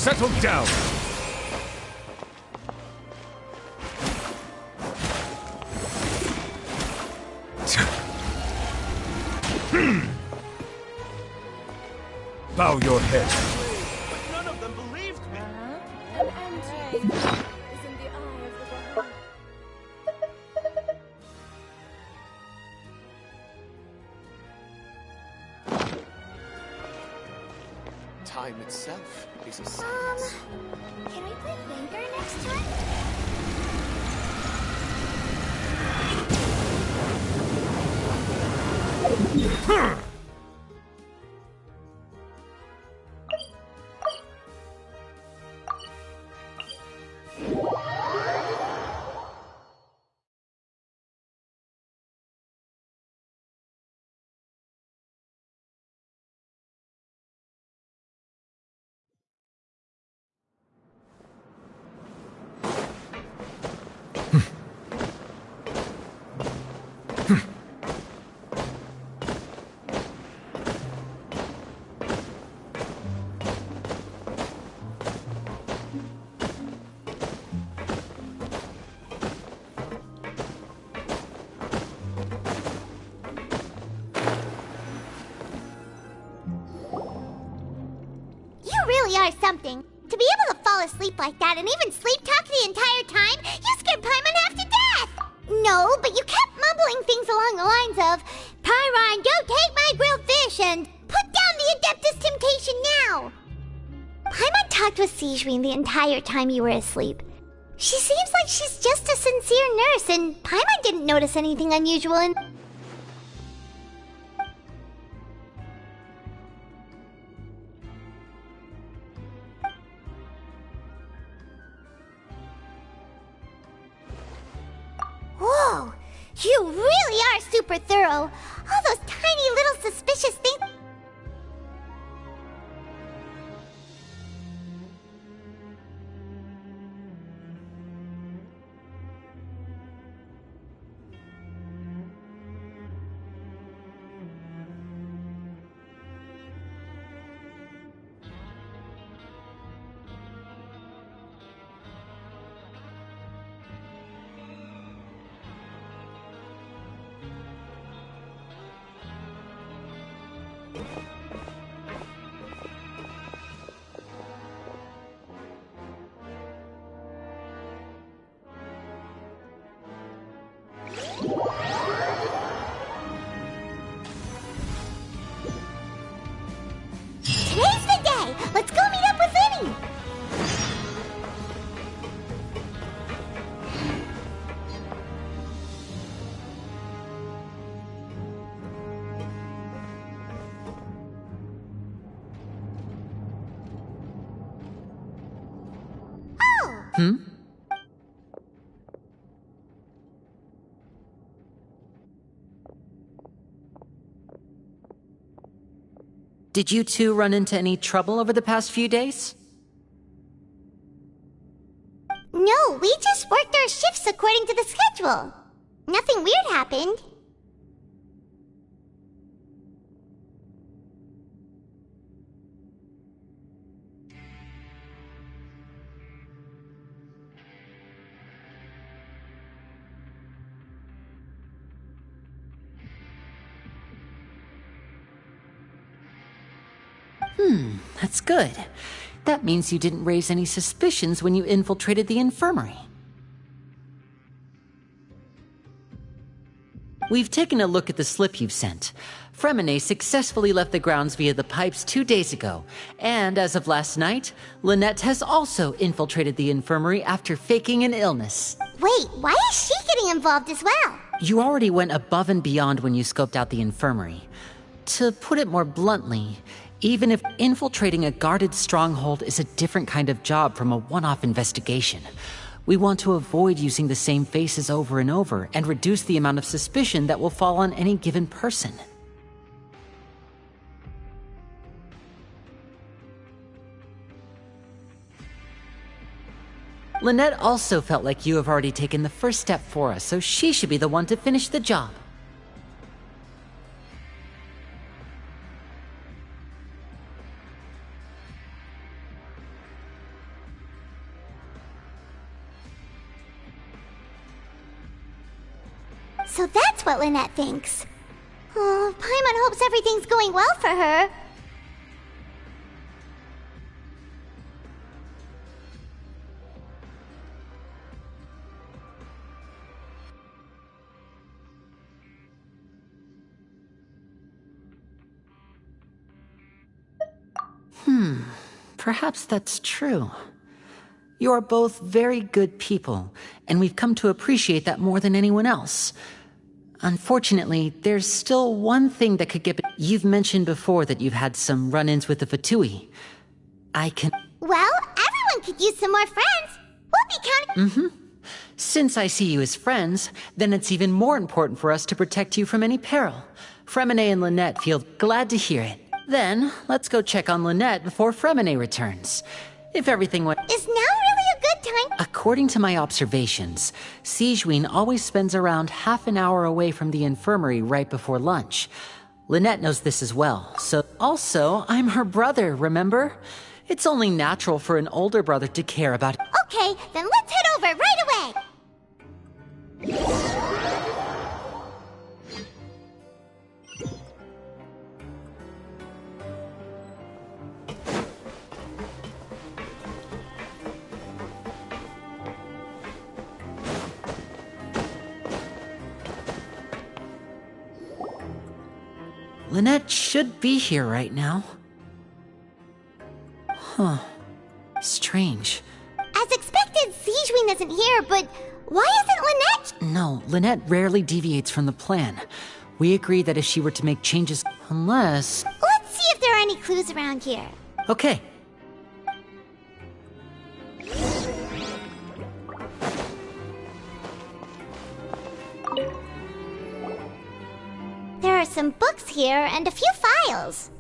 Settle down! Bow your head. But none of them believed me. An anti is in the eye of the beholder. Time itself is a science. Can we play finger next time? You really are something. To be able to fall asleep like that and even sleep talk the entire time, you scared Paimon half to death! No, but you kept mumbling things along the lines of, Pyron, don't take my grilled fish, and put down the Adeptus Temptation now! Paimon talked with Sijouin the entire time you were asleep. She seems like she's just a sincere nurse, and Paimon didn't notice anything unusual in... Whoa! You really are super thorough! All those tiny little suspicious things... Today's the day! Let's go meet up with Vinny! Oh! Did you two run into any trouble over the past few days? No, we just worked our shifts according to the schedule. Nothing weird happened. That's good. That means you didn't raise any suspicions when you infiltrated the infirmary. We've taken a look at the slip you've sent. Fremine successfully left the grounds via the pipes 2 days ago, and as of last night, Lynette has also infiltrated the infirmary after faking an illness. Wait, why is she getting involved as well? You already went above and beyond when you scoped out the infirmary. To put it more bluntly, even if infiltrating a guarded stronghold is a different kind of job from a one-off investigation, we want to avoid using the same faces over and over and reduce the amount of suspicion that will fall on any given person. Lynette also felt like you have already taken the first step for us, so she should be the one to finish the job. So that's what Lynette thinks. Oh, Paimon hopes everything's going well for her. Perhaps that's true. You're both very good people, and we've come to appreciate that more than anyone else. Unfortunately, there's still one thing that could get... You've mentioned before that you've had some run-ins with the Fatui. I can... Well, everyone could use some more friends. We'll be counting... Since I see you as friends, then it's even more important for us to protect you from any peril. Fremine and Lynette feel glad to hear it. Then, let's go check on Lynette before Fremine returns. If everything went... Is now really a good time? According to my observations, Sigewinne always spends around half an hour away from the infirmary right before lunch. Lynette knows this as well, so... Also, I'm her brother, remember? It's only natural for an older brother to care about... Okay, then let's head over right away! Lynette should be here right now. Huh. Strange. As expected, Sigewinne isn't here, but why isn't Lynette? No, Lynette rarely deviates from the plan. We agreed that if she were to make changes, unless... Let's see if there are any clues around here. Okay. There are some books here and a few files.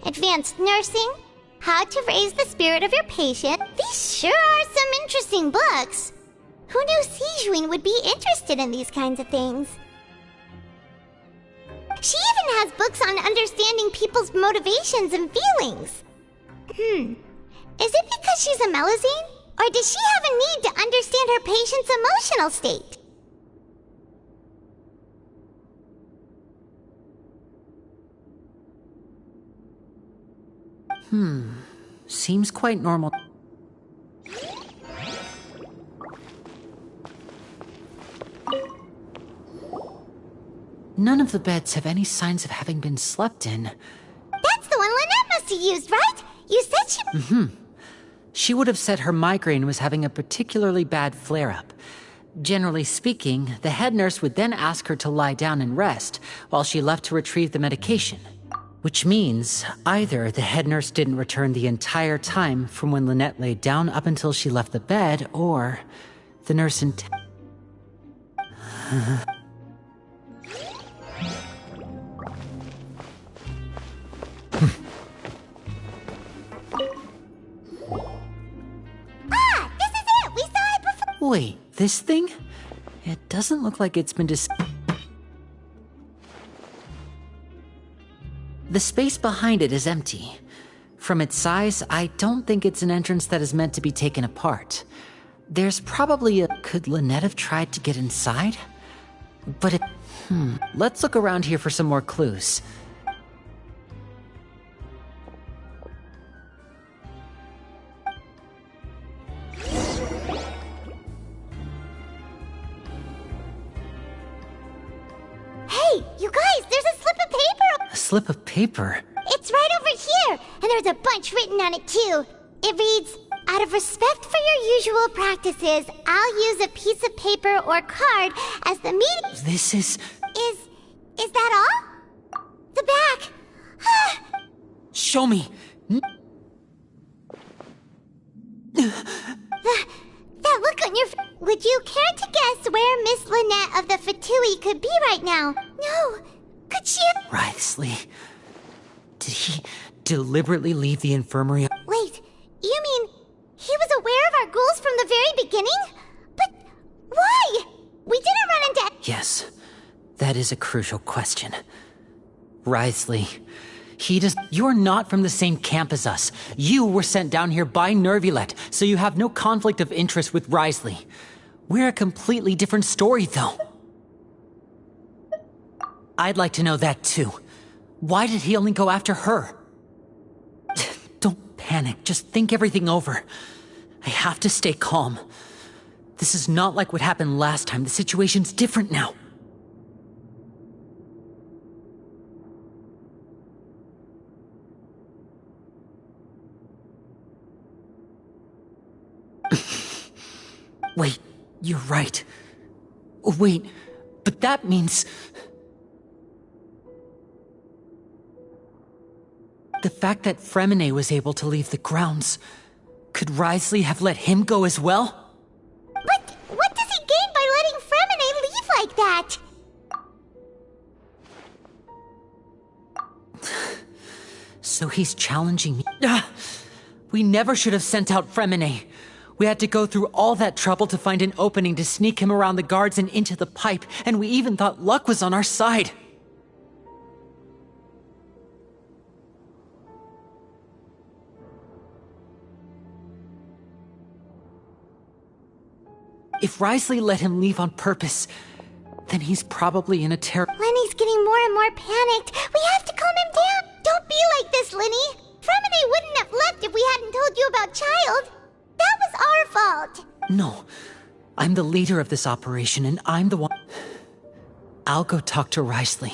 Advanced nursing, how to raise the spirit of your patient. These sure are some interesting books. Who knew Sigewinne would be interested in these kinds of things? She even has books on understanding people's motivations and feelings. Is it because she's a Melusine? Or does she have a need to understand her patient's emotional state? Seems quite normal. None of the beds have any signs of having been slept in. That's the one Lynette must have used, right? You said she... She would have said her migraine was having a particularly bad flare-up. Generally speaking, the head nurse would then ask her to lie down and rest while she left to retrieve the medication. Which means either the head nurse didn't return the entire time from when Lynette laid down up until she left the bed, or the nurse This is it! We saw it before! Wait, this thing? It doesn't look like it's been The space behind it is empty. From its size, I don't think it's an entrance that is meant to be taken apart. There's probably a... Could Lynette have tried to get inside? But it... Let's look around here for some more clues. Hey, you guys, there's a slip of paper! A slip of paper? It's right over here! And there's a bunch written on it, too. It reads, out of respect for your usual practices, I'll use a piece of paper or card as the meeting... This is... Is that all? The back! Show me! That look on your Would you care to guess where Miss Lynette of the Fatui could be right now? No. Could she... Wriothesley. Did he deliberately leave the infirmary? Wait, you mean he was aware of our goals from the very beginning? But why? We didn't run into... Yes, that is a crucial question. Wriothesley, You're not from the same camp as us. You were sent down here by Neuvilette, so you have no conflict of interest with Wriothesley. We're a completely different story, though. I'd like to know that too. Why did he only go after her? Don't panic, just think everything over. I have to stay calm. This is not like what happened last time. The situation's different now. Wait, you're right. Wait, but that means... The fact that Fremine was able to leave the grounds... Could Wriothesley have let him go as well? But what does he gain by letting Fremine leave like that? So he's challenging me. We never should have sent out Fremine. We had to go through all that trouble to find an opening to sneak him around the guards and into the pipe, and we even thought luck was on our side. If Wriothesley let him leave on purpose, then he's probably in a Lenny's getting more and more panicked. We have to calm him down. Don't be like this, Lenny. Fremine wouldn't have left if we hadn't told you about Child. That was our fault. No. I'm the leader of this operation, and I'm the one... I'll go talk to Wriothesley.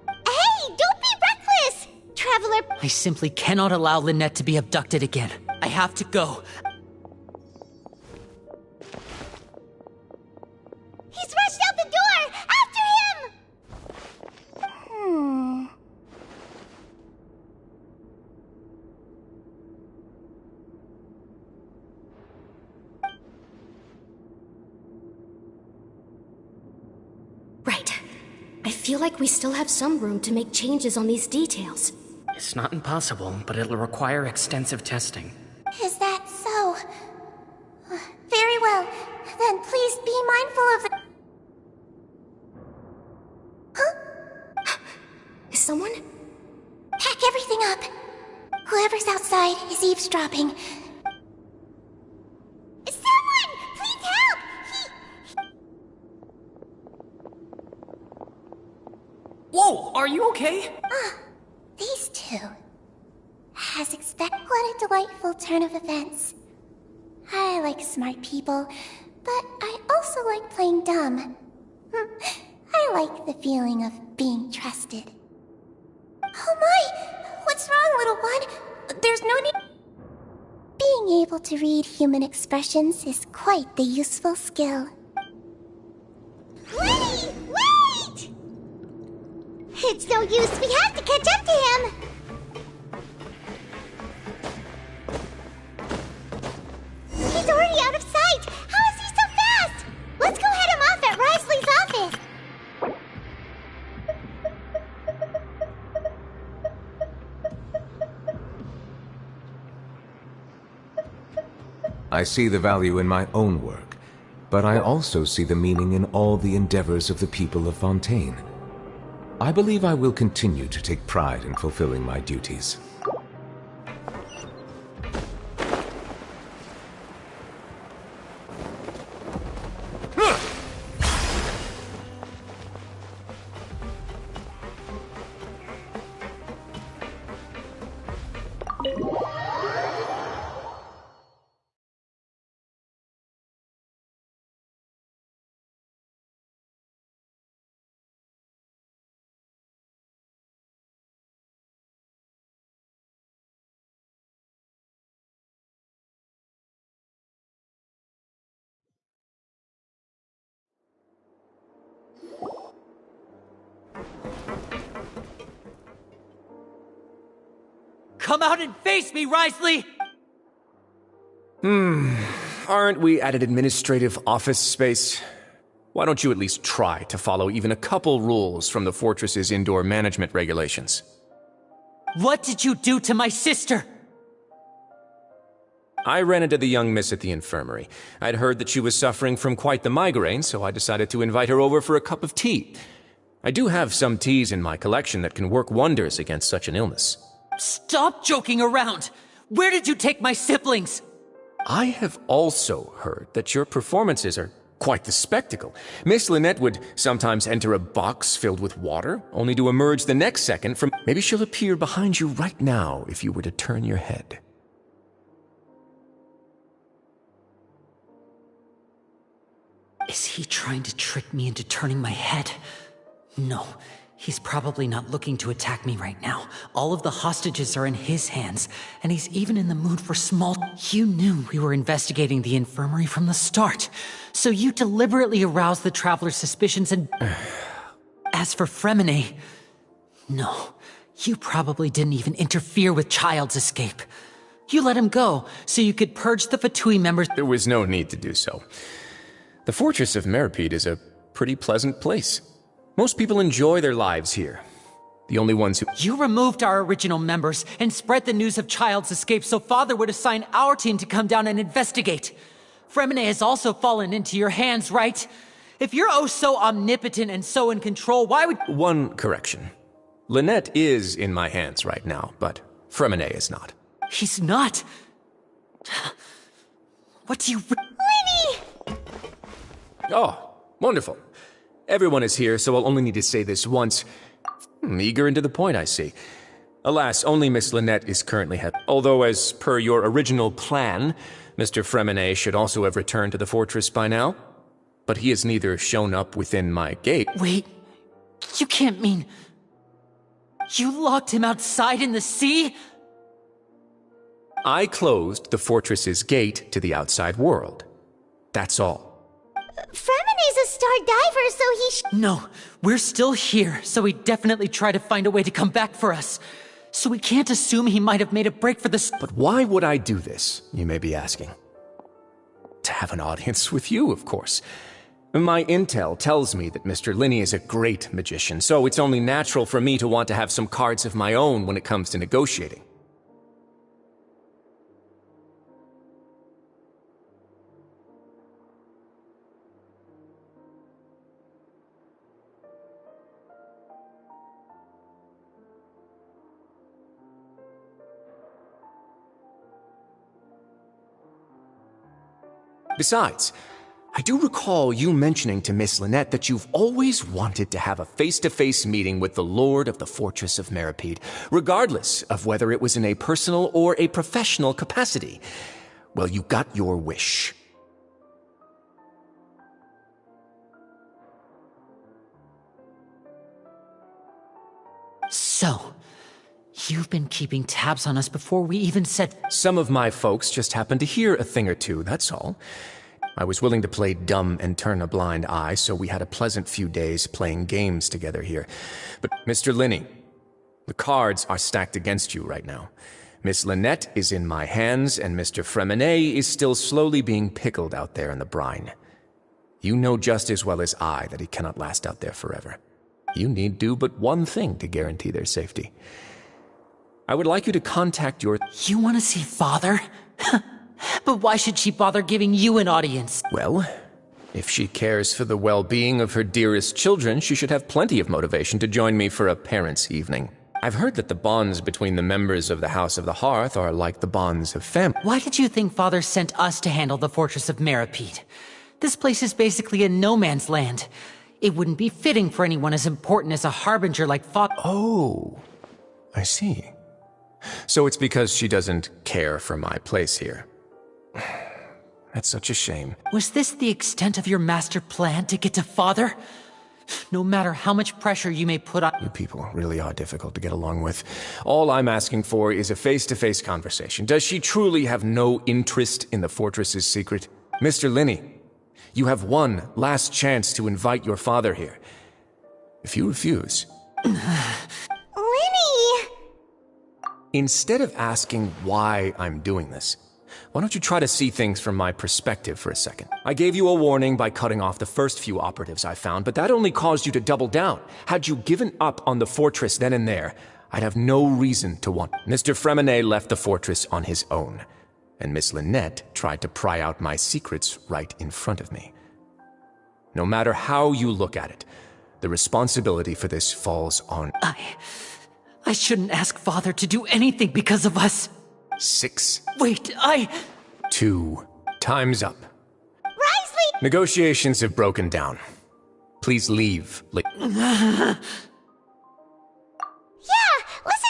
Hey, don't be reckless! Traveler... I simply cannot allow Lynette to be abducted again. I have to go. He's rushed out the door! After him! Right. I feel like we still have some room to make changes on these details. It's not impossible, but it'll require extensive testing. Is that so? Very well. Then please be mindful of the... Huh? Is someone? Pack everything up. Whoever's outside is eavesdropping. Someone! Please help! Whoa, are you okay? These two. As expected. What a delightful turn of events. I like smart people, but I also like playing dumb. I like the feeling of being trusted. Oh my! What's wrong, little one? There's no need... Being able to read human expressions is quite the useful skill. Wait! Wait! It's no use. We have to catch up to him. He's already out of sight. How is he so fast? Let's go head him off at Wriothesley's office. I see the value in my own work, but I also see the meaning in all the endeavors of the people of Fontaine. I believe I will continue to take pride in fulfilling my duties. Come out and face me, Wriothesley! Aren't we at an administrative office space? Why don't you at least try to follow even a couple rules from the fortress's indoor management regulations? What did you do to my sister? I ran into the young miss at the infirmary. I'd heard that she was suffering from quite the migraine, so I decided to invite her over for a cup of tea. I do have some teas in my collection that can work wonders against such an illness. Stop joking around! Where did you take my siblings? I have also heard that your performances are quite the spectacle. Miss Lynette would sometimes enter a box filled with water, only to emerge the next second from... Maybe she'll appear behind you right now if you were to turn your head. Is he trying to trick me into turning my head? No, he's probably not looking to attack me right now. All of the hostages are in his hands, and he's even in the mood for small... You knew we were investigating the infirmary from the start, so you deliberately aroused the Traveler's suspicions and... As for Fremine... No, you probably didn't even interfere with Child's escape. You let him go, so you could purge the Fatui members... There was no need to do so. The Fortress of Meripede is a pretty pleasant place. Most people enjoy their lives here. The only ones who... You removed our original members and spread the news of Child's escape so Father would assign our team to come down and investigate. Fremine has also fallen into your hands, right? If you're oh so omnipotent and so in control, why would... One correction. Lynette is in my hands right now, but Fremine is not. He's not. What do you... Lenny! Oh, wonderful. Everyone is here, so I'll only need to say this once. Eager and to the point, I see. Alas, only Miss Lynette is currently although, as per your original plan, Mr. Fremine should also have returned to the fortress by now. But he has neither shown up within my gate... Wait, you can't mean... You locked him outside in the sea? I closed the fortress's gate to the outside world. That's all. Fremine's a star diver, so he No, we're still here, so he definitely tried to find a way to come back for us. So we can't assume he might have made a break for this. But why would I do this, you may be asking? To have an audience with you, of course. My intel tells me that Mr. Linney is a great magician, so it's only natural for me to want to have some cards of my own when it comes to negotiating. Besides, I do recall you mentioning to Miss Lynette that you've always wanted to have a face-to-face meeting with the Lord of the Fortress of Meripede, regardless of whether it was in a personal or a professional capacity. Well, you got your wish. So, you've been keeping tabs on us before we even said... Some of my folks just happened to hear a thing or two, that's all. I was willing to play dumb and turn a blind eye, so we had a pleasant few days playing games together here. But, Mr. Linney, the cards are stacked against you right now. Miss Lynette is in my hands, and Mr. Fremine is still slowly being pickled out there in the brine. You know just as well as I that he cannot last out there forever. You need do but one thing to guarantee their safety. I would like you to contact your... You want to see Father? But why should she bother giving you an audience? Well, if she cares for the well-being of her dearest children, she should have plenty of motivation to join me for a parents' evening. I've heard that the bonds between the members of the House of the Hearth are like the bonds of family. Why did you think Father sent us to handle the Fortress of Meripede? This place is basically a no-man's land. It wouldn't be fitting for anyone as important as a harbinger like Father. Oh, I see. So it's because she doesn't care for my place here. That's such a shame. Was this the extent of your master plan to get to Father? No matter how much pressure you may put on... You people really are difficult to get along with. All I'm asking for is a face-to-face conversation. Does she truly have no interest in the fortress's secret? Mr. Linney, you have one last chance to invite your father here. If you refuse... Lenny! Instead of asking why I'm doing this, why don't you try to see things from my perspective for a second? I gave you a warning by cutting off the first few operatives I found, but that only caused you to double down. Had you given up on the fortress then and there, I'd have no reason to want... Mr. Fremine left the fortress on his own, and Miss Lynette tried to pry out my secrets right in front of me. No matter how you look at it, the responsibility for this falls on... I shouldn't ask Father to do anything because of us. 6. Wait, 2. Time's up. Rise, Negotiations have broken down. Please leave. Yeah, listen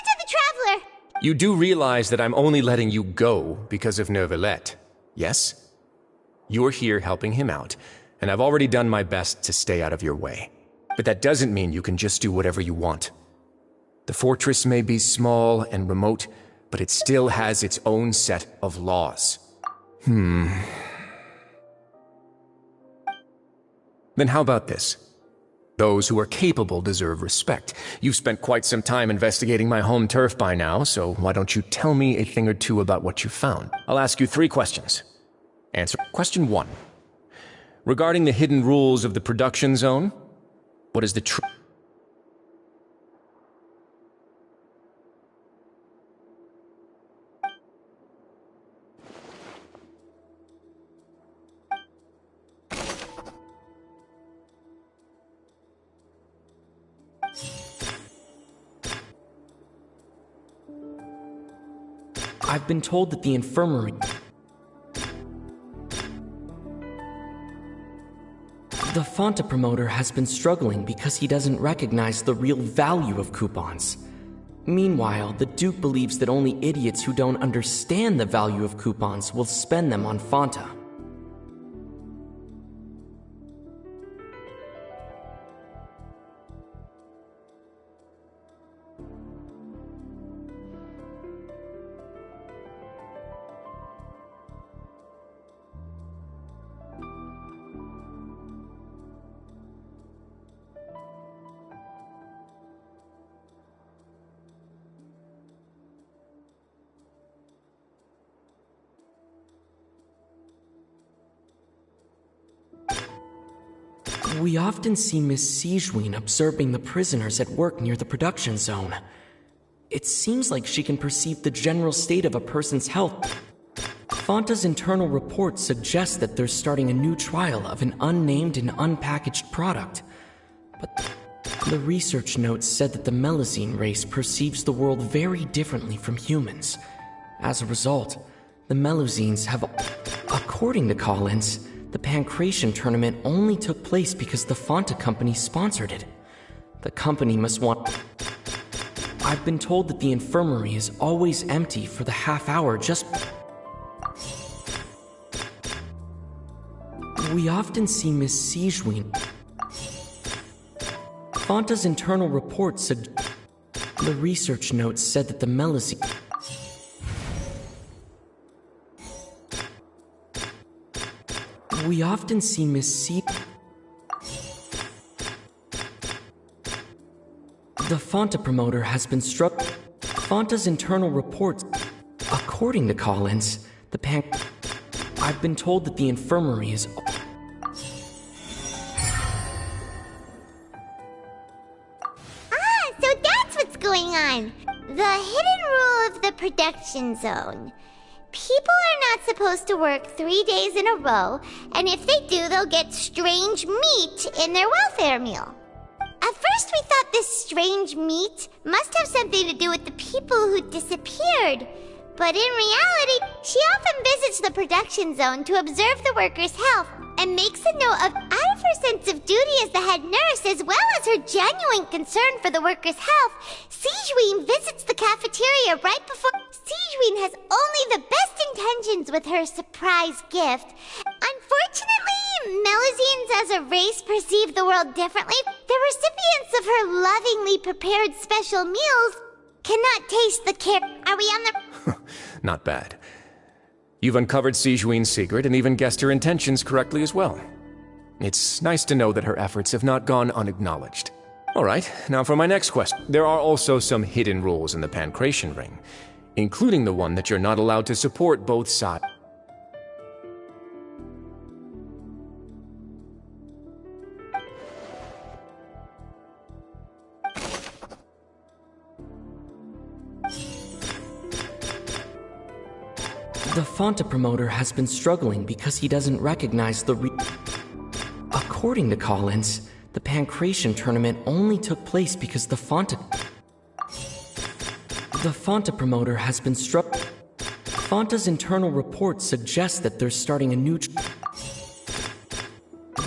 to the Traveler. You do realize that I'm only letting you go because of Neuvilette, yes? You're here helping him out, and I've already done my best to stay out of your way. But that doesn't mean you can just do whatever you want. The fortress may be small and remote, but it still has its own set of laws. Then how about this? Those who are capable deserve respect. You've spent quite some time investigating my home turf by now, so why don't you tell me a thing or two about what you found? I'll ask you 3 questions. Answer. Question 1. Regarding the hidden rules of the production zone, what is the I've been told that the infirmary... The Fanta promoter has been struggling because he doesn't recognize the real value of coupons. Meanwhile, the Duke believes that only idiots who don't understand the value of coupons will spend them on Fanta. We often see Miss Sijween observing the prisoners at work near the production zone. It seems like she can perceive the general state of a person's health. Fanta's internal reports suggest that they're starting a new trial of an unnamed and unpackaged product. But the research notes said that the Melusine race perceives the world very differently from humans. As a result, the Melusines have, according to Collins, the Pancration tournament only took place because the Fanta company sponsored it. The company must want... I've been told that the infirmary is always empty for the half hour just... We often see Miss Sijween... Fanta's internal reports said... The research notes said that the Melusine... We often see Miss C... The Fanta promoter has been struck... Fanta's internal reports... According to Collins, the I've been told that the infirmary is... So that's what's going on. The hidden rule of the production zone. People are not supposed to work 3 days in a row, and if they do, they'll get strange meat in their welfare meal. At first we thought this strange meat must have something to do with the people who disappeared. But in reality, she often visits the production zone to observe the workers' health and makes a note of out of her sense of duty as the head nurse, as well as her genuine concern for the workers' health. Sijween visits the cafeteria right before... Sijween has only the best intentions with her surprise gift. Unfortunately, Melusines as a race perceive the world differently. The recipients of her lovingly prepared special meals cannot taste the care... Are we on the... Not bad. You've uncovered Sijween's secret and even guessed her intentions correctly as well. It's nice to know that her efforts have not gone unacknowledged. Alright, now for my next question. There are also some hidden rules in the Pancration ring, including the one that you're not allowed to support both sides. The Fanta promoter has been struggling because he doesn't recognize the According to Collins, the Pancration tournament only took place because the Fanta promoter has been Fanta's internal reports suggest that they're starting a new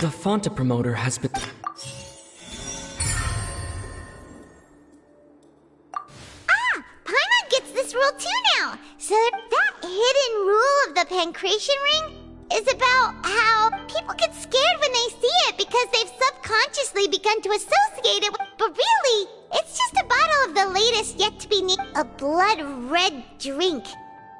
The Fonta promoter has been... Paimon gets this rule too now! So that hidden rule of the pancreation ring is about how people get scared when they see it because they've subconsciously begun to associate it with... But really, it's just a bottle of the latest yet-to-be-named... a blood-red drink.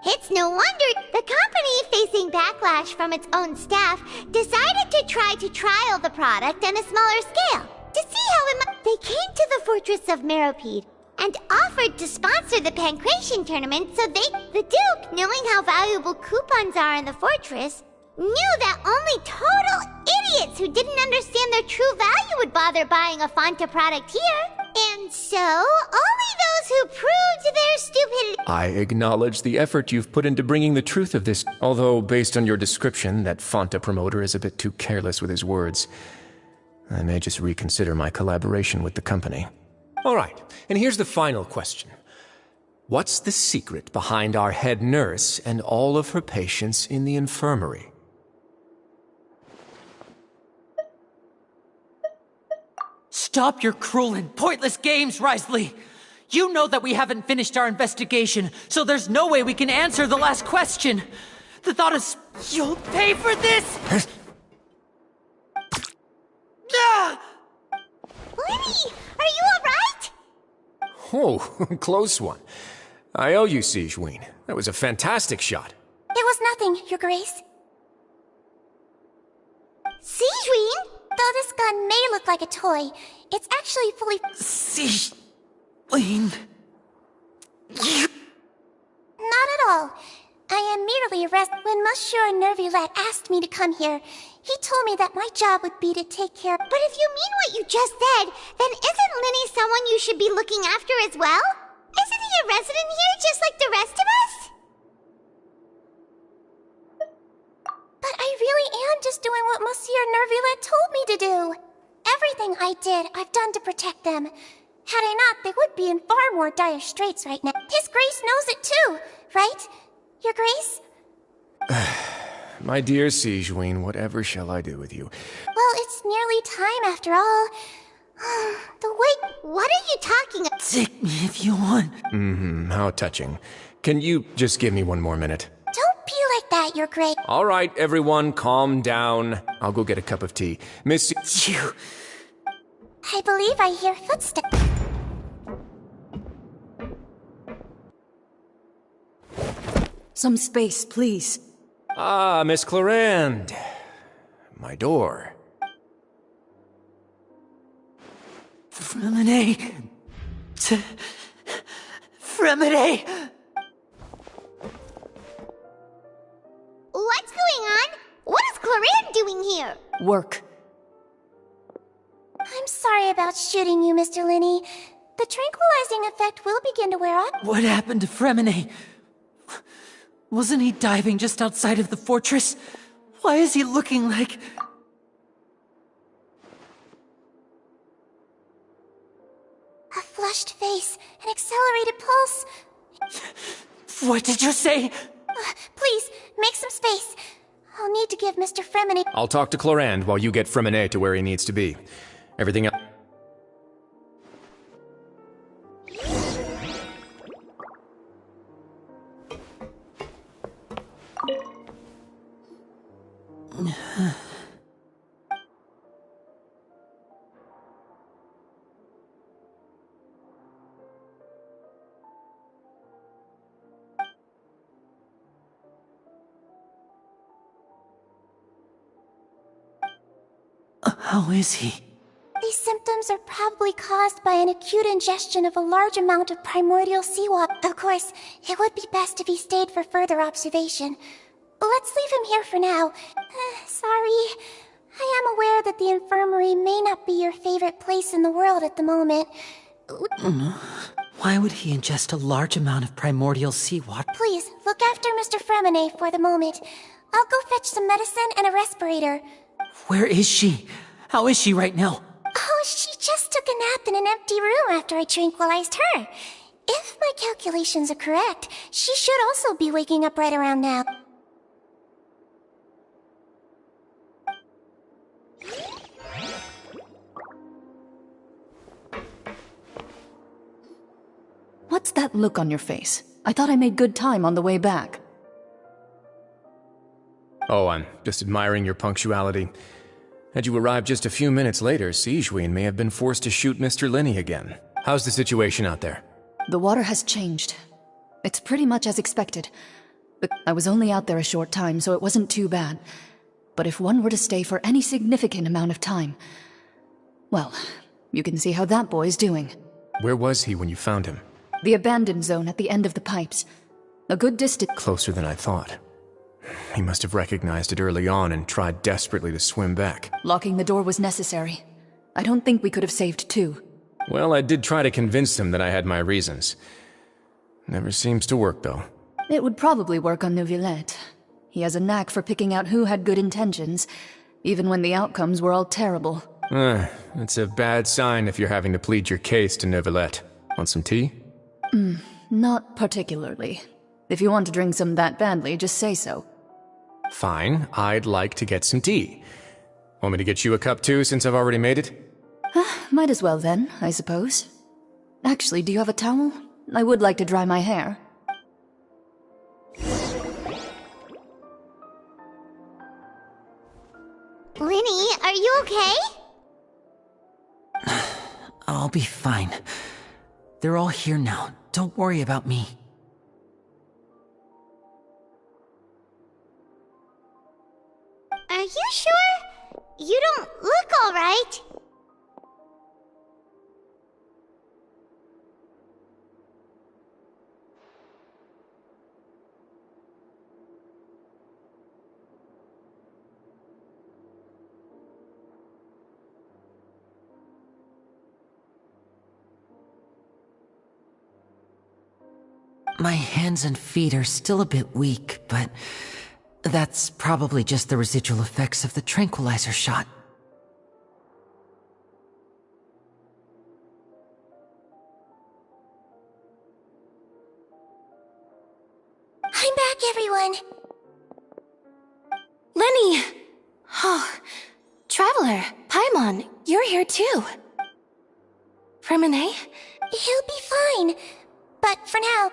It's no wonder the company, facing backlash from its own staff, decided to try to trial the product on a smaller scale. To see how it might... They came to the fortress of Meropide and offered to sponsor the pancreation tournament so the Duke, knowing how valuable coupons are in the fortress, knew that only total idiots who didn't understand their true value would bother buying a Fonta product here. And so, only those who proved their stupidity... I acknowledge the effort you've put into bringing the truth of this, although based on your description, that Fonta promoter is a bit too careless with his words. I may just reconsider my collaboration with the company. All right, and here's the final question. What's the secret behind our head nurse and all of her patients in the infirmary? Stop your cruel and pointless games, Risley! You know that we haven't finished our investigation, so there's no way we can answer the last question. The thought is, you'll pay for this! Ah! Lenny, are you alright? Oh, close one. I owe you, Sigewinne. That was a fantastic shot. It was nothing, Your Grace. Sigewinne? Though this gun may look like a toy, it's actually fully... Sigewinne... Not at all. I am merely arrested. When Monsieur Neuvilette asked me to come here, he told me that my job would be to take care... But if you mean what you just said, then isn't Lenny someone you should be looking after as well? Isn't he a resident here just like the rest of us? But I really am just doing what Monsieur Neuvilette told me to do. Everything I did, I've done to protect them. Had I not, they would be in far more dire straits right now. His Grace knows it too, right? Your Grace? My dear Sigewinne, whatever shall I do with you? Well, it's nearly time after all. The way... What are you talking about? Take me if you want. How touching. Can you just give me one more minute? Don't be like that, Your Grace. All right, everyone, calm down. I'll go get a cup of tea. Miss... You... I believe I hear footsteps. Some space, please. Ah, Miss Clarend. My door. Fremine... Fremine... What's going on? What is Clarend doing here? Work. I'm sorry about shooting you, Mr. Linney. The tranquilizing effect will begin to wear off. What happened to Fremine? Wasn't he diving just outside of the fortress? Why is he looking like... A flushed face, an accelerated pulse. What did you say? Please, make some space. I'll need to give Mr. Fremine... I'll talk to Clarend while you get Fremine to where he needs to be. Everything else... How is he? These symptoms are probably caused by an acute ingestion of a large amount of primordial seawater. Of course, it would be best if he stayed for further observation. Let's leave him here for now. Sorry. I am aware that the infirmary may not be your favorite place in the world at the moment. Why would he ingest a large amount of primordial seawater? Please, look after Mr. Fremine for the moment. I'll go fetch some medicine and a respirator. Where is she? How is she right now? Oh, she just took a nap in an empty room after I tranquilized her. If my calculations are correct, she should also be waking up right around now. that look on your face? I thought I made good time on the way back. Oh, I'm just admiring your punctuality. Had you arrived just a few minutes later, Sigewinne may have been forced to shoot Mr. Linney again. How's the situation out there? The water has changed. It's pretty much as expected. But I was only out there a short time, so it wasn't too bad. But if one were to stay for any significant amount of time... well, you can see how that boy's doing. Where was he when you found him? The abandoned zone at the end of the pipes. A good distance... Closer than I thought. He must have recognized it early on and tried desperately to swim back. Locking the door was necessary. I don't think we could have saved two. Well, I did try to convince him that I had my reasons. Never seems to work, though. It would probably work on Neuvilette. He has a knack for picking out who had good intentions, even when the outcomes were all terrible. It's a bad sign if you're having to plead your case to Neuvilette. Want some tea? Not particularly. If you want to drink some that badly, just say so. Fine, I'd like to get some tea. Want me to get you a cup too, since I've already made it? Might as well then, I suppose. Actually, do you have a towel? I would like to dry my hair. Linny, are you okay? I'll be fine. They're all here now. Don't worry about me. Are you sure? You don't look all right. My hands and feet are still a bit weak, but that's probably just the residual effects of the tranquilizer shot. I'm back, everyone. Lenny! Oh, Traveler, Paimon, you're here too. Remine? He'll be fine. But for now...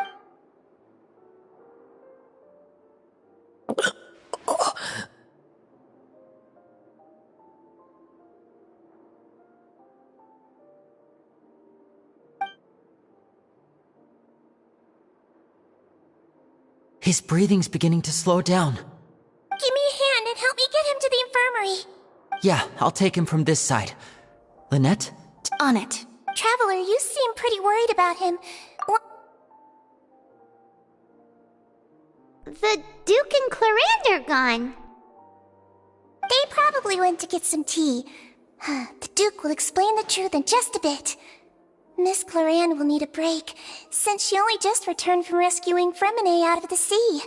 His breathing's beginning to slow down. Give me a hand and help me get him to the infirmary. Yeah, I'll take him from this side. Lynette? On it. Traveler, you seem pretty worried about him. The Duke and Clarande are gone. They probably went to get some tea. The Duke will explain the truth in just a bit. Miss Clarande will need a break, since she only just returned from rescuing Fremine out of the sea.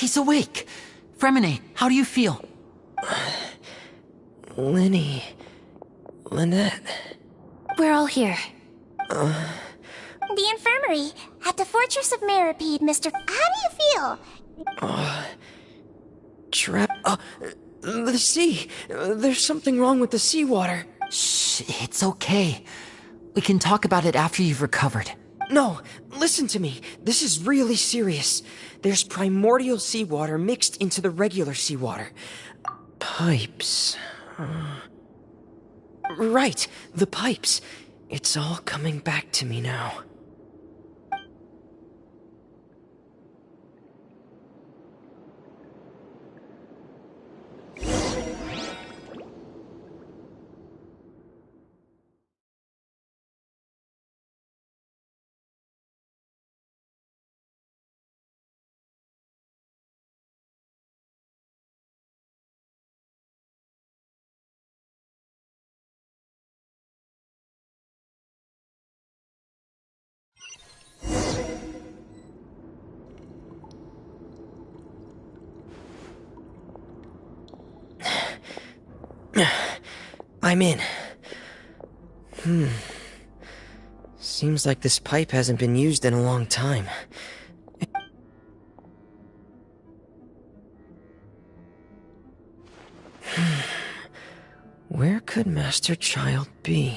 He's awake! Fremine, how do you feel? Lynette... We're all here. The infirmary, at the Fortress of Mirapede, Mr. How do you feel? The sea! There's something wrong with the seawater. Shh, it's okay. We can talk about it after you've recovered. No, listen to me. This is really serious. There's primordial seawater mixed into the regular seawater. Pipes. Right, the pipes. It's all coming back to me now. I'm in. Seems like this pipe hasn't been used in a long time. Where could Master Child be?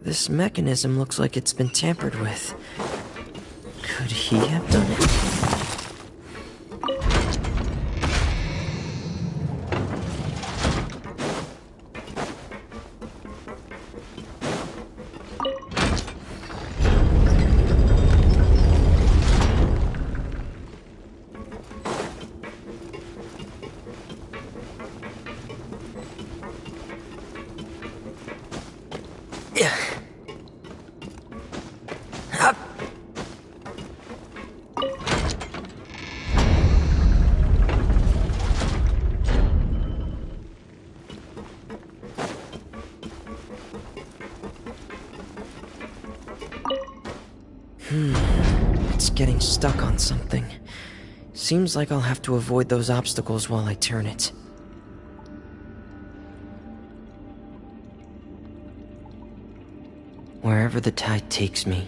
This mechanism looks like it's been tampered with. Could he have done it? It's getting stuck on something. Seems like I'll have to avoid those obstacles while I turn it. Wherever the tide takes me,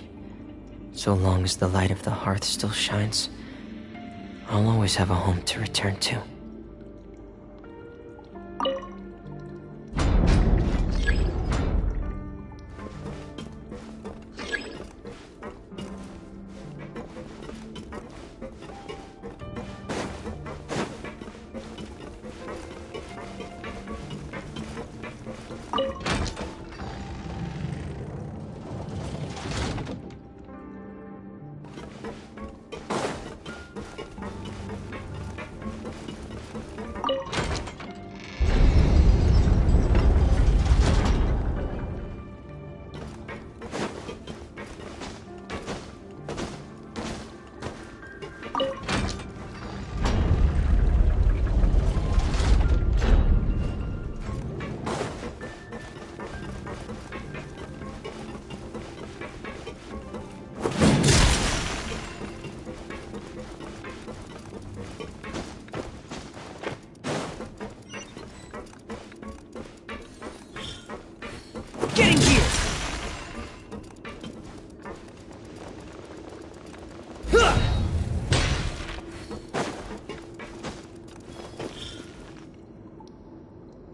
so long as the light of the hearth still shines, I'll always have a home to return to.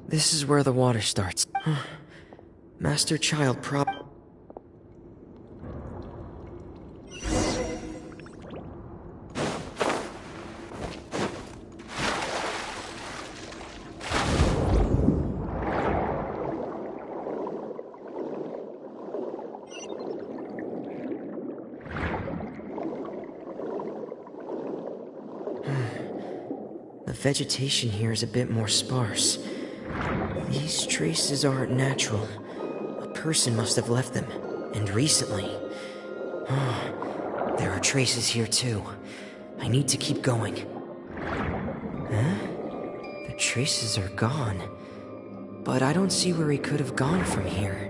This is where the water starts. Master Child vegetation here is a bit more sparse. These traces aren't natural. A person must have left them, and recently. There are traces here too. I need to keep going. Huh? The traces are gone. But I don't see where he could have gone from here.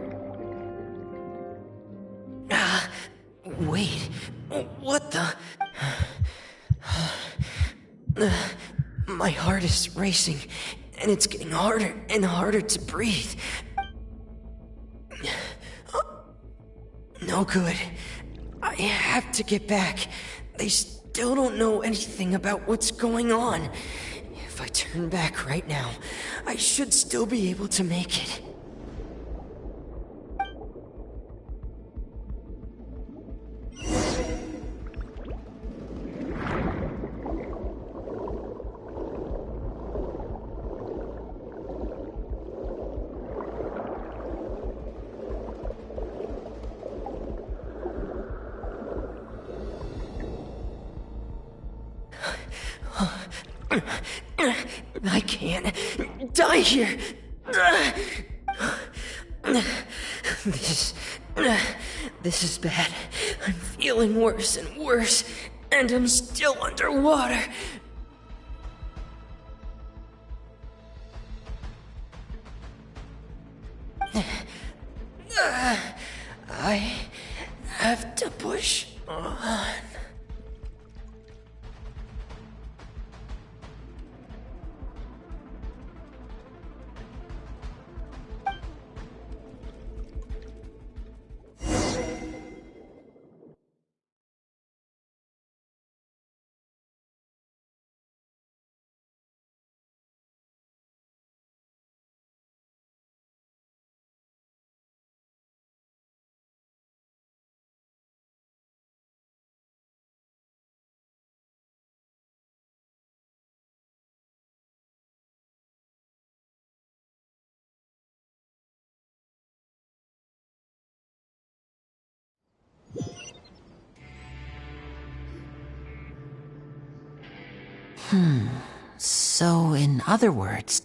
Wait. What the? My heart is racing, and it's getting harder and harder to breathe. No good. I have to get back. They still don't know anything about what's going on. If I turn back right now, I should still be able to make it. I can't die here. This is bad. I'm feeling worse and worse, and I'm still underwater. I have to push on. So, in other words...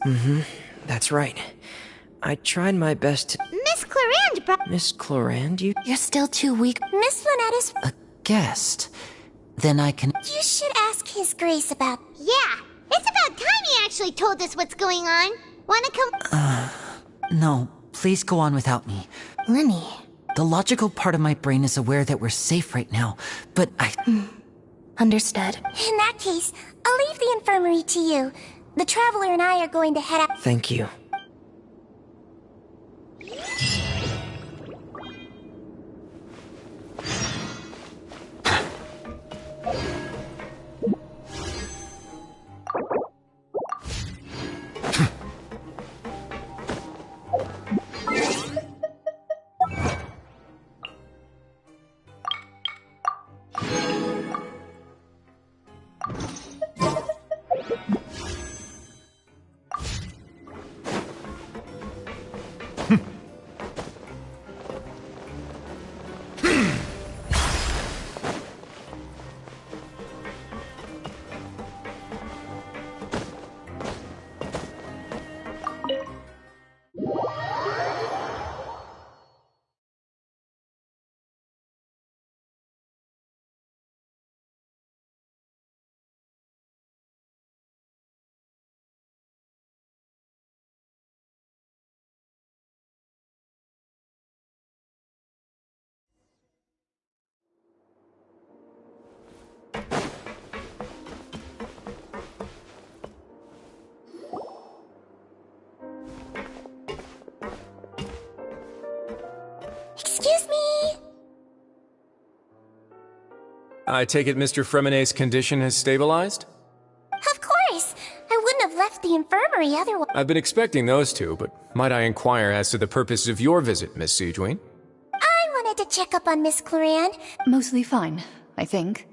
That's right. I tried my best to... Miss Clarande brought... Miss Clarande, you... You're still too weak. Miss Lynette is... a guest. Then I can... You should ask His Grace about... Yeah, it's about time he actually told us what's going on. Wanna come... No, please go on without me. Lemmy. The logical part of my brain is aware that we're safe right now, but Understood. In that case, I'll leave the infirmary to you. The Traveler and I are going to head out... Thank you. Excuse me! I take it Mr. Fremonet's condition has stabilized? Of course! I wouldn't have left the infirmary otherwise. I've been expecting those two, but might I inquire as to the purpose of your visit, Miss Sigewinne? I wanted to check up on Miss Clarande. Mostly fine, I think.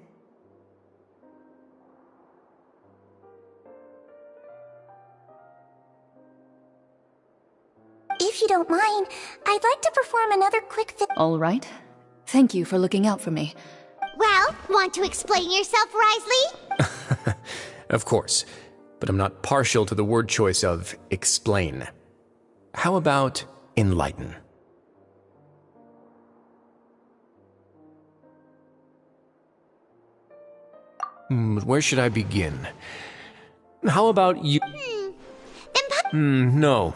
If you don't mind, I'd like to perform another quick All right. Thank you for looking out for me. Well, want to explain yourself, Risley? Of course. but I'm not partial to the word choice of explain. How about enlighten? Where should I begin? How about you? No.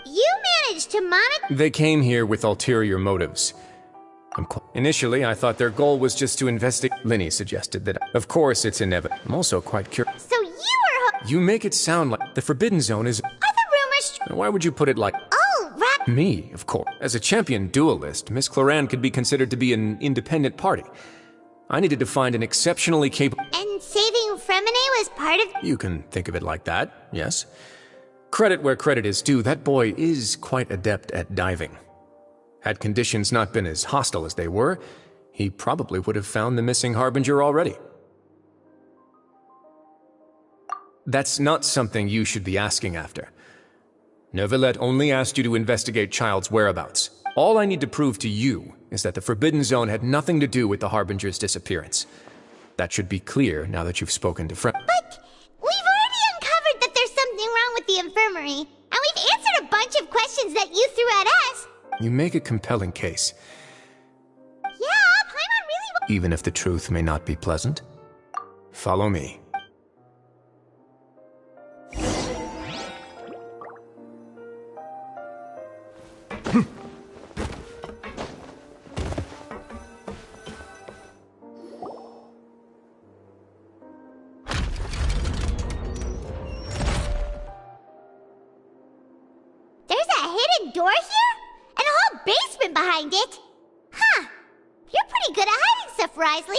You managed to monitor. They came here with ulterior motives. Initially, I thought their goal was just to investigate. Linny suggested that. Of course, it's inevitable. I'm also quite curious. So you were. You make it sound like the Forbidden Zone is. Are the rumors? Why would you put it like. Oh, right. Me, of course. As a champion duelist, Miss Cloran could be considered to be an independent party. I needed to find an exceptionally capable. And saving Fremine was part of. You can think of it like that, yes. Credit where credit is due, that boy is quite adept at diving. Had conditions not been as hostile as they were, he probably would have found the missing Harbinger already. That's not something you should be asking after. Neuvilette only asked you to investigate Child's whereabouts. All I need to prove to you is that the Forbidden Zone had nothing to do with the Harbinger's disappearance. That should be clear now that you've spoken to But we've already uncovered that there's something wrong with the infirmary, and we've answered a bunch of questions that you threw at us. You make a compelling case. Yeah, Paimon really. Even if the truth may not be pleasant. Follow me. There's a hidden door here? And a whole basement behind it? Huh. You're pretty good at hiding stuff, Risley.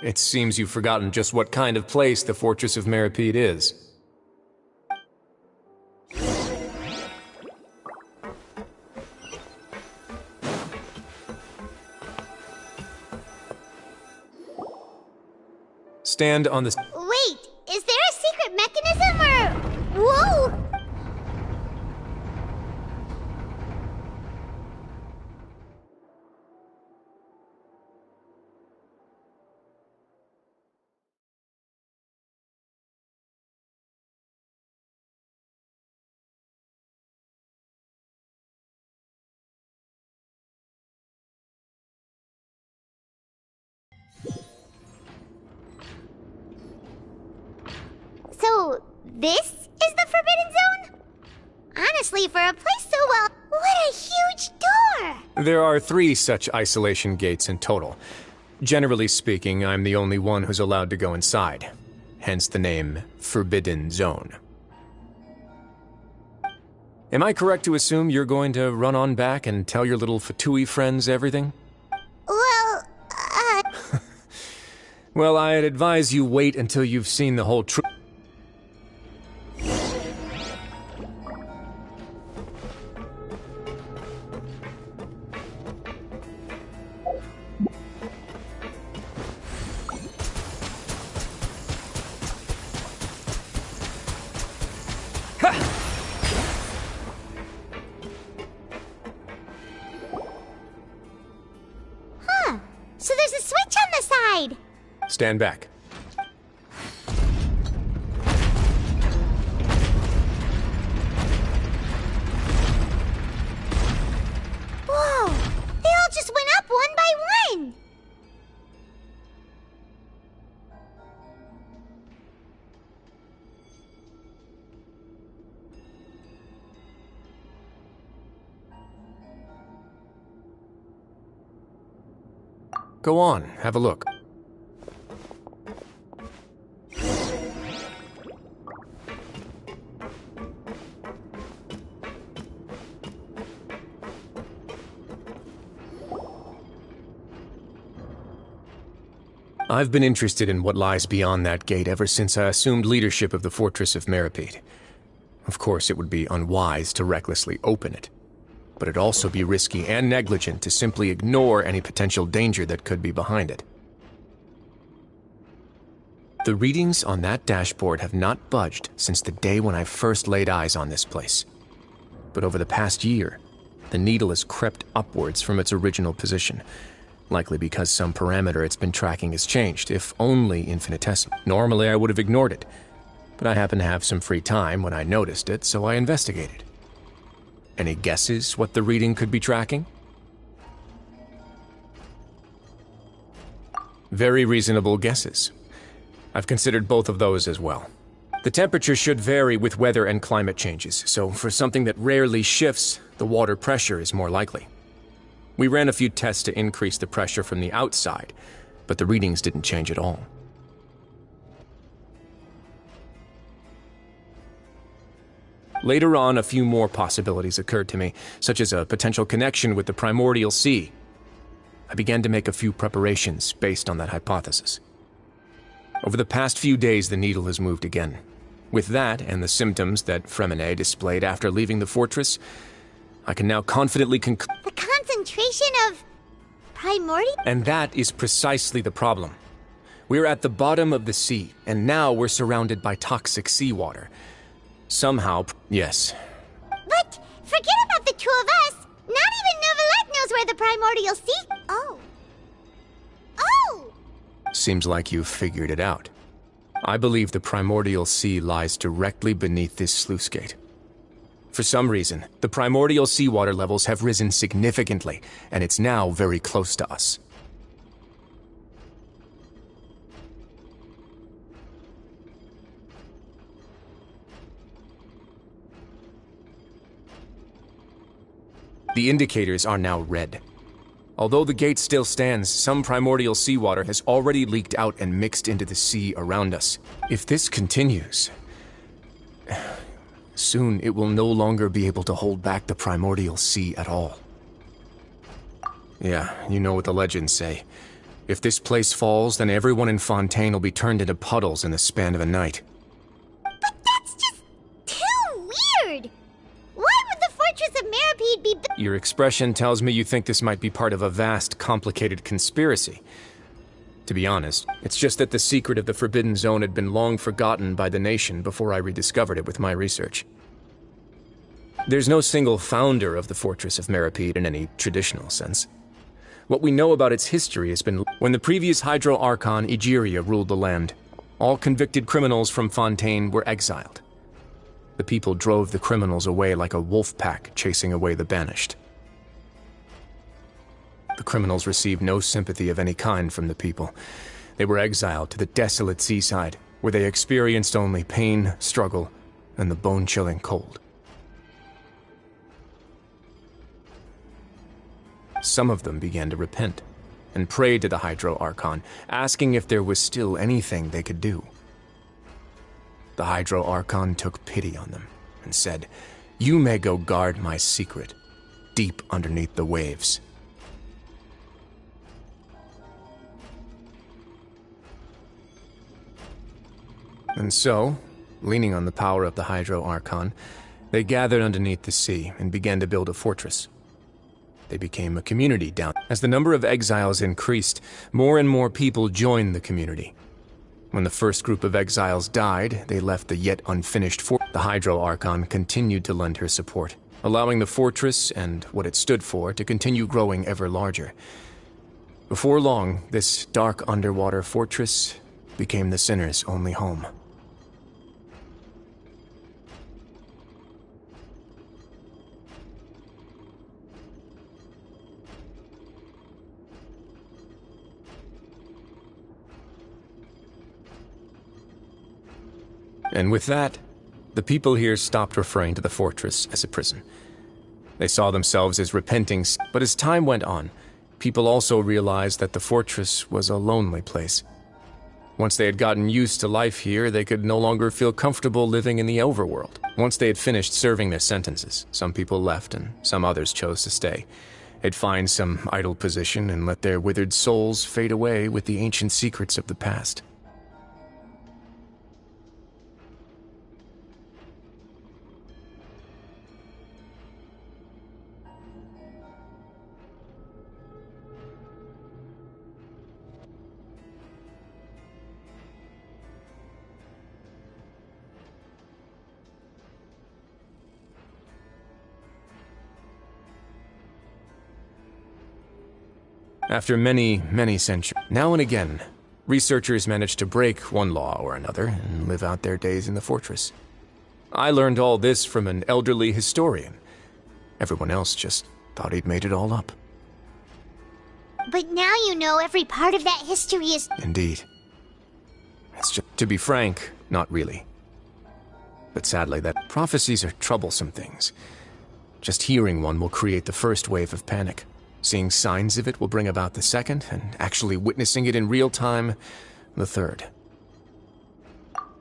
It seems you've forgotten just what kind of place the Fortress of Meripede is. Stand on the... Wait, is there a secret mechanism or... Whoa! So, this is the Forbidden Zone? Honestly, for a place so well... What a huge door! There are 3 such isolation gates in total. Generally speaking, I'm the only one who's allowed to go inside. Hence the name Forbidden Zone. Am I correct to assume you're going to run on back and tell your little Fatui friends everything? Well, Well, I'd advise you wait until you've seen the whole truth. So there's a switch on the side. Stand back. Whoa! They all just went up one by one. Go on, have a look. I've been interested in what lies beyond that gate ever since I assumed leadership of the Fortress of Meripede. Of course, it would be unwise to recklessly open it, but it'd also be risky and negligent to simply ignore any potential danger that could be behind it. The readings on that dashboard have not budged since the day when I first laid eyes on this place. But over the past year, the needle has crept upwards from its original position, likely because some parameter it's been tracking has changed, if only infinitesimal. Normally, I would have ignored it, but I happened to have some free time when I noticed it, so I investigated. Any guesses what the reading could be tracking? Very reasonable guesses. I've considered both of those as well. The temperature should vary with weather and climate changes, so for something that rarely shifts, the water pressure is more likely. We ran a few tests to increase the pressure from the outside, but the readings didn't change at all. Later on, a few more possibilities occurred to me, such as a potential connection with the primordial sea. I began to make a few preparations based on that hypothesis. Over the past few days, the needle has moved again. With that, and the symptoms that Fremine displayed after leaving the fortress, I can now confidently conclude. The concentration of primordial? And that is precisely the problem. We're at the bottom of the sea, and now we're surrounded by toxic seawater. Somehow, yes. But forget about the two of us. Not even Neuvilette knows where the primordial sea. Oh. Seems like you've figured it out. I believe the primordial sea lies directly beneath this sluice gate. For some reason, the primordial seawater levels have risen significantly, and it's now very close to us. The indicators are now red. Although the gate still stands, some primordial seawater has already leaked out and mixed into the sea around us. If this continues, soon it will no longer be able to hold back the primordial sea at all. Yeah, you know what the legends say. If this place falls, then everyone in Fontaine will be turned into puddles in the span of a night. But that's just too weird! Why would the Fortress of Maripede be built? Your expression tells me you think this might be part of a vast, complicated conspiracy. To be honest, it's just that the secret of the Forbidden Zone had been long forgotten by the nation before I rediscovered it with my research. There's no single founder of the Fortress of Maripede in any traditional sense. What we know about its history has been when the previous Hydro Archon Egeria ruled the land. All convicted criminals from Fontaine were exiled. The people drove the criminals away like a wolf pack chasing away the banished. The criminals received no sympathy of any kind from the people. They were exiled to the desolate seaside, where they experienced only pain, struggle, and the bone-chilling cold. Some of them began to repent, and prayed to the Hydro Archon, asking if there was still anything they could do. The Hydro Archon took pity on them, and said, "You may go guard my secret, deep underneath the waves." And so, leaning on the power of the Hydro Archon, they gathered underneath the sea and began to build a fortress. They became a community down. As the number of exiles increased, more and more people joined the community. When the first group of exiles died, they left the yet unfinished fort. The Hydro Archon continued to lend her support, allowing the fortress and what it stood for to continue growing ever larger. Before long, this dark underwater fortress became the sinner's only home. And with that, the people here stopped referring to the fortress as a prison. They saw themselves as repenting, but as time went on, people also realized that the fortress was a lonely place. Once they had gotten used to life here, they could no longer feel comfortable living in the overworld. Once they had finished serving their sentences, some people left and some others chose to stay. They'd find some idle position and let their withered souls fade away with the ancient secrets of the past. After many, many centuries, now and again, researchers managed to break one law or another and live out their days in the fortress. I learned all this from an elderly historian. Everyone else just thought he'd made it all up. But now you know every part of that history is... Indeed. It's just, to be frank, not really. But sadly, that prophecies are troublesome things. Just hearing one will create the first wave of panic. Seeing signs of it will bring about the second, and actually witnessing it in real time, the third.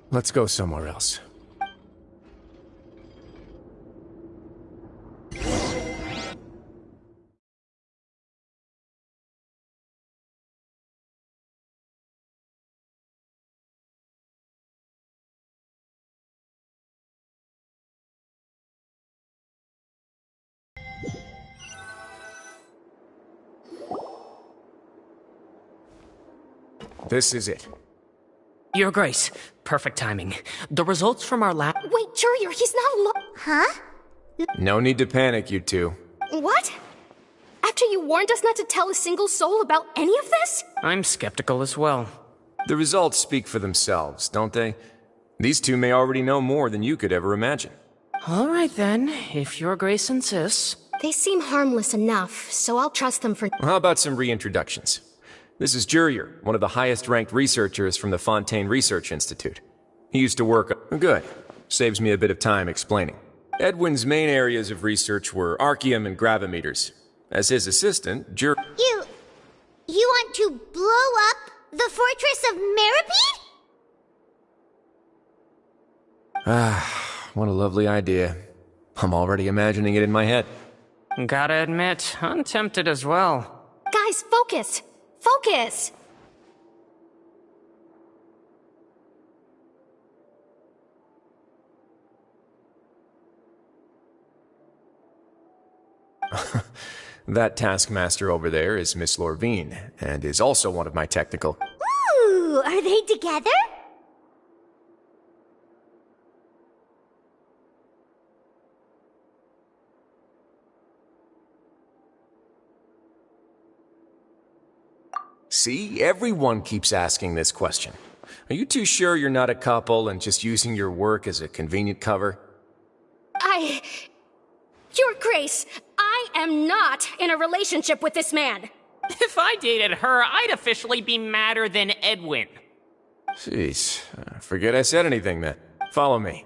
Let's go somewhere else. This is it. Your Grace, perfect timing. The results from our lab... Wait, Jurier, he's not alone. Huh? No need to panic, you two. What? After you warned us not to tell a single soul about any of this? I'm skeptical as well. The results speak for themselves, don't they? These two may already know more than you could ever imagine. All right then, if Your Grace insists. They seem harmless enough, so I'll trust them for... How about some reintroductions? This is Jurier, one of the highest-ranked researchers from the Fontaine Research Institute. He used to work... Good. Saves me a bit of time explaining. Edwin's main areas of research were archaeum and gravimeters. As his assistant, You want to blow up the fortress of Meripede? What a lovely idea. I'm already imagining it in my head. Gotta admit, I'm tempted as well. Guys, focus! Focus! That taskmaster over there is Miss Lorvine, and is also one of my technical... Ooh, are they together? See, everyone keeps asking this question. Are you too sure you're not a couple and just using your work as a convenient cover? Your Grace, I am not in a relationship with this man. If I dated her, I'd officially be madder than Edwin. Jeez, forget I said anything then. Follow me.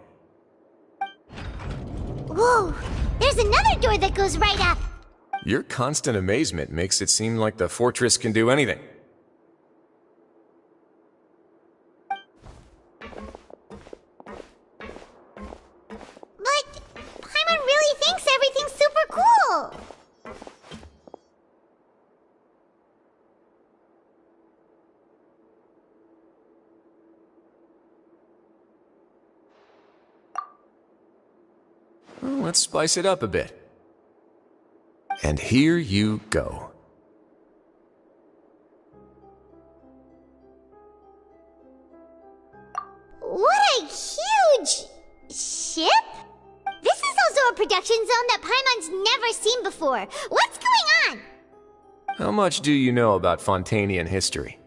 Whoa, there's another door that goes right up. Your constant amazement makes it seem like the fortress can do anything. But Paimon really thinks everything's super cool. Well, let's spice it up a bit. And here you go. What a huge ship? This is also a production zone that Paimon's never seen before. What's going on? How much do you know about Fontainian history?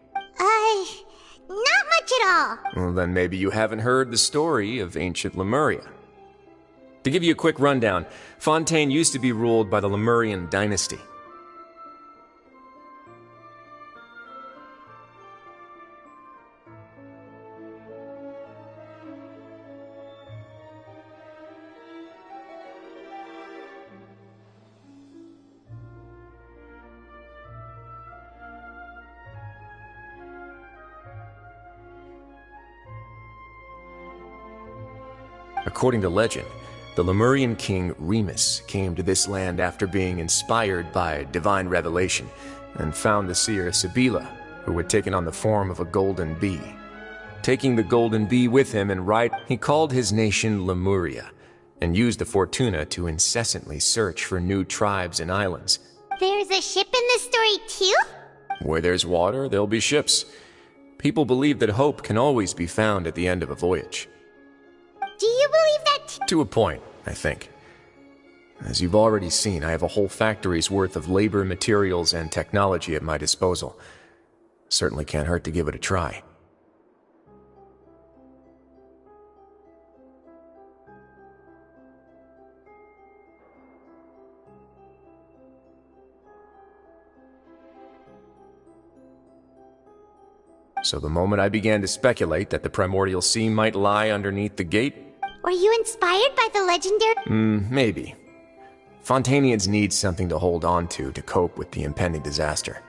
Not much at all. Well, then maybe you haven't heard the story of ancient Lemuria. To give you a quick rundown, Fontaine used to be ruled by the Lemurian dynasty. According to legend, the Lemurian king Remus came to this land after being inspired by divine revelation and found the seer Sibila, who had taken on the form of a golden bee. Taking the golden bee with him and he called his nation Lemuria and used the Fortuna to incessantly search for new tribes and islands. There's a ship in this story too? Where there's water, there'll be ships. People believe that hope can always be found at the end of a voyage. Do you believe that To a point, I think. As you've already seen, I have a whole factory's worth of labor, materials, and technology at my disposal. Certainly can't hurt to give it a try. So the moment I began to speculate that the primordial sea might lie underneath the gate... Were you inspired by the legendary... maybe. Fontainians need something to hold on to cope with the impending disaster.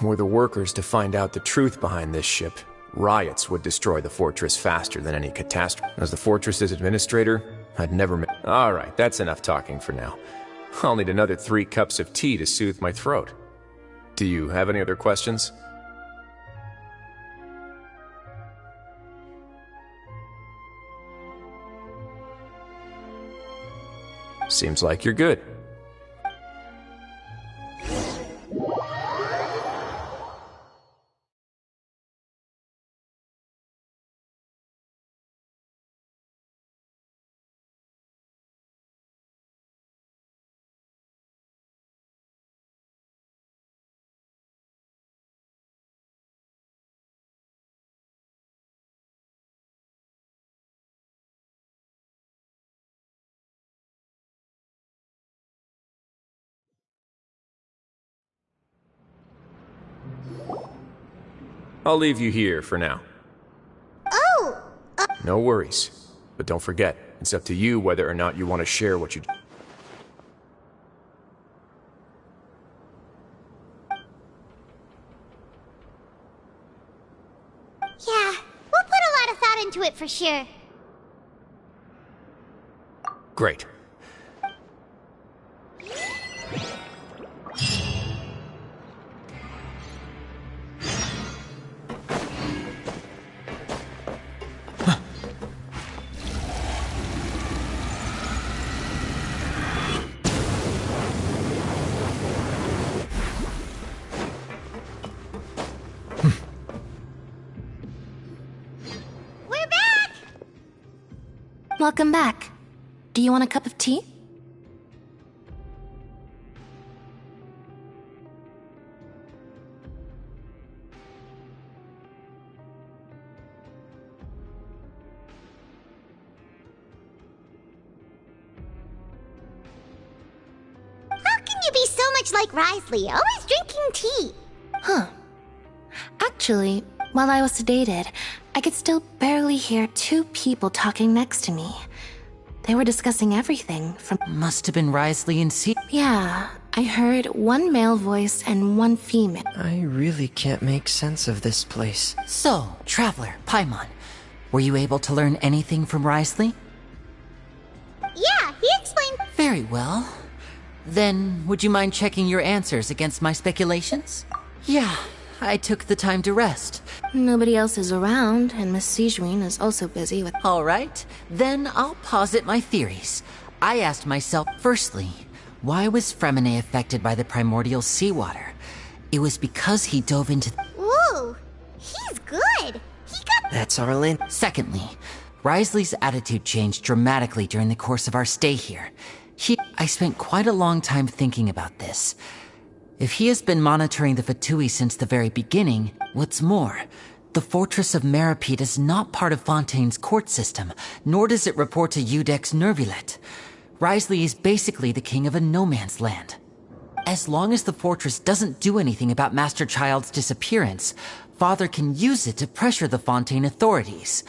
Were the workers to find out the truth behind this ship, riots would destroy the fortress faster than any catastrophe. As the fortress's administrator, I'd never... Alright, that's enough talking for now. I'll need another 3 cups of tea to soothe my throat. Do you have any other questions? Seems like you're good. I'll leave you here for now. Oh! No worries. But don't forget, it's up to you whether or not you want to share what you... Yeah, we'll put a lot of thought into it for sure. Great. We're back! Welcome back. Do you want a cup of tea? How can you be so much like Risley, always drinking tea? Huh. Actually, while I was sedated, I could still barely hear 2 people talking next to me. They were discussing everything from... Must have been Risley and C. Yeah, I heard 1 male voice and 1 female. I really can't make sense of this place. So, Traveler, Paimon, were you able to learn anything from Risley? Yeah, he explained... Very well. Then, would you mind checking your answers against my speculations? Yeah, I took the time to rest. Nobody else is around, and Miss Sejuin is also busy with... All right, then I'll posit my theories. I asked myself, firstly, why was Fremine affected by the primordial seawater? It was because he dove into... Ooh, he's good. He got... That's Arlen. Secondly, Risley's attitude changed dramatically during the course of our stay here. I spent quite a long time thinking about this. If he has been monitoring the Fatui since the very beginning, what's more, the Fortress of Meripede is not part of Fontaine's court system, nor does it report to Eudex Neuvilette. Risley is basically the king of a no-man's land. As long as the fortress doesn't do anything about Master Child's disappearance, Father can use it to pressure the Fontaine authorities.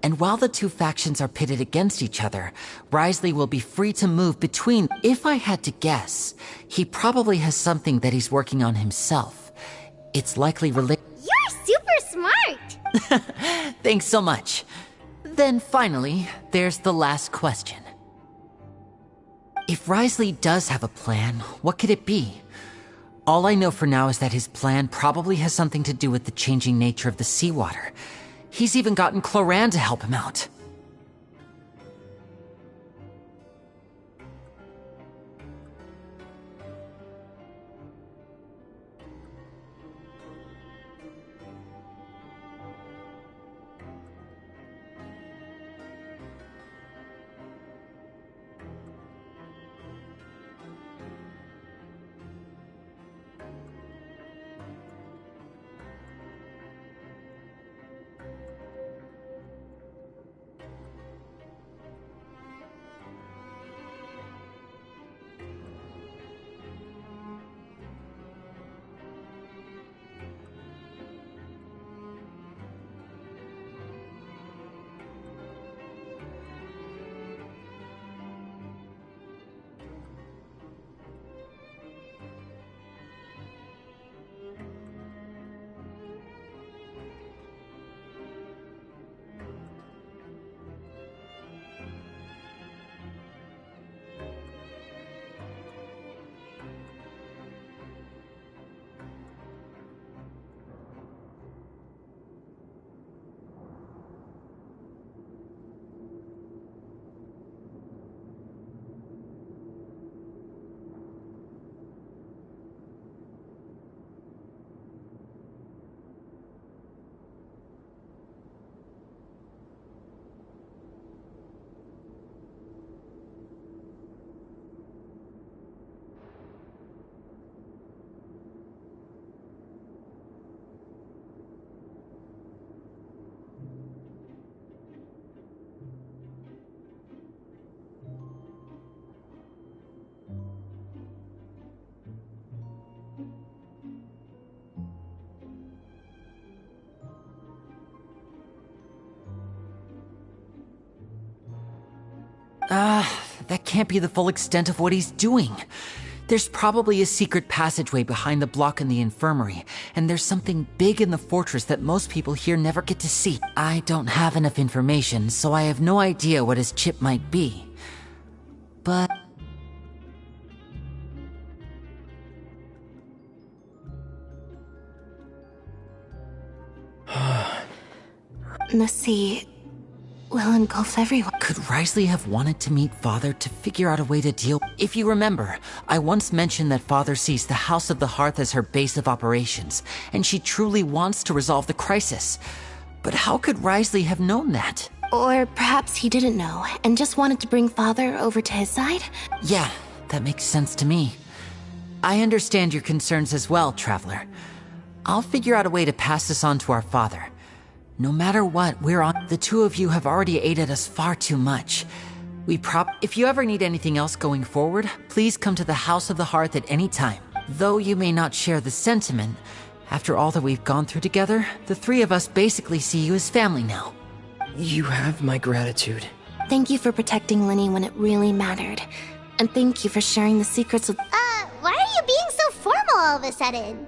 And while the 2 factions are pitted against each other, Risley will be free to move between. If I had to guess, he probably has something that he's working on himself. It's likely related... You're super smart! Thanks so much. Then finally, there's the last question. If Risley does have a plan, what could it be? All I know for now is that his plan probably has something to do with the changing nature of the seawater. He's even gotten Cloran to help him out. That can't be the full extent of what he's doing. There's probably a secret passageway behind the block in the infirmary, and there's something big in the fortress that most people here never get to see. I don't have enough information, so I have no idea what his chip might be. But... The sea will engulf everyone. Could Risley have wanted to meet Father to figure out a way to deal? If you remember, I once mentioned that Father sees the House of the Hearth as her base of operations, and she truly wants to resolve the crisis. But how could Risley have known that? Or perhaps he didn't know, and just wanted to bring Father over to his side? Yeah, that makes sense to me. I understand your concerns as well, Traveler. I'll figure out a way to pass this on to our father. No matter what, we're on. The two of you have already aided us far too much. If you ever need anything else going forward, please come to the House of the Hearth at any time. Though you may not share the sentiment, after all that we've gone through together, the three of us basically see you as family now. You have my gratitude. Thank you for protecting Linny when it really mattered. And thank you for sharing the secrets with... Why are you being so formal all of a sudden?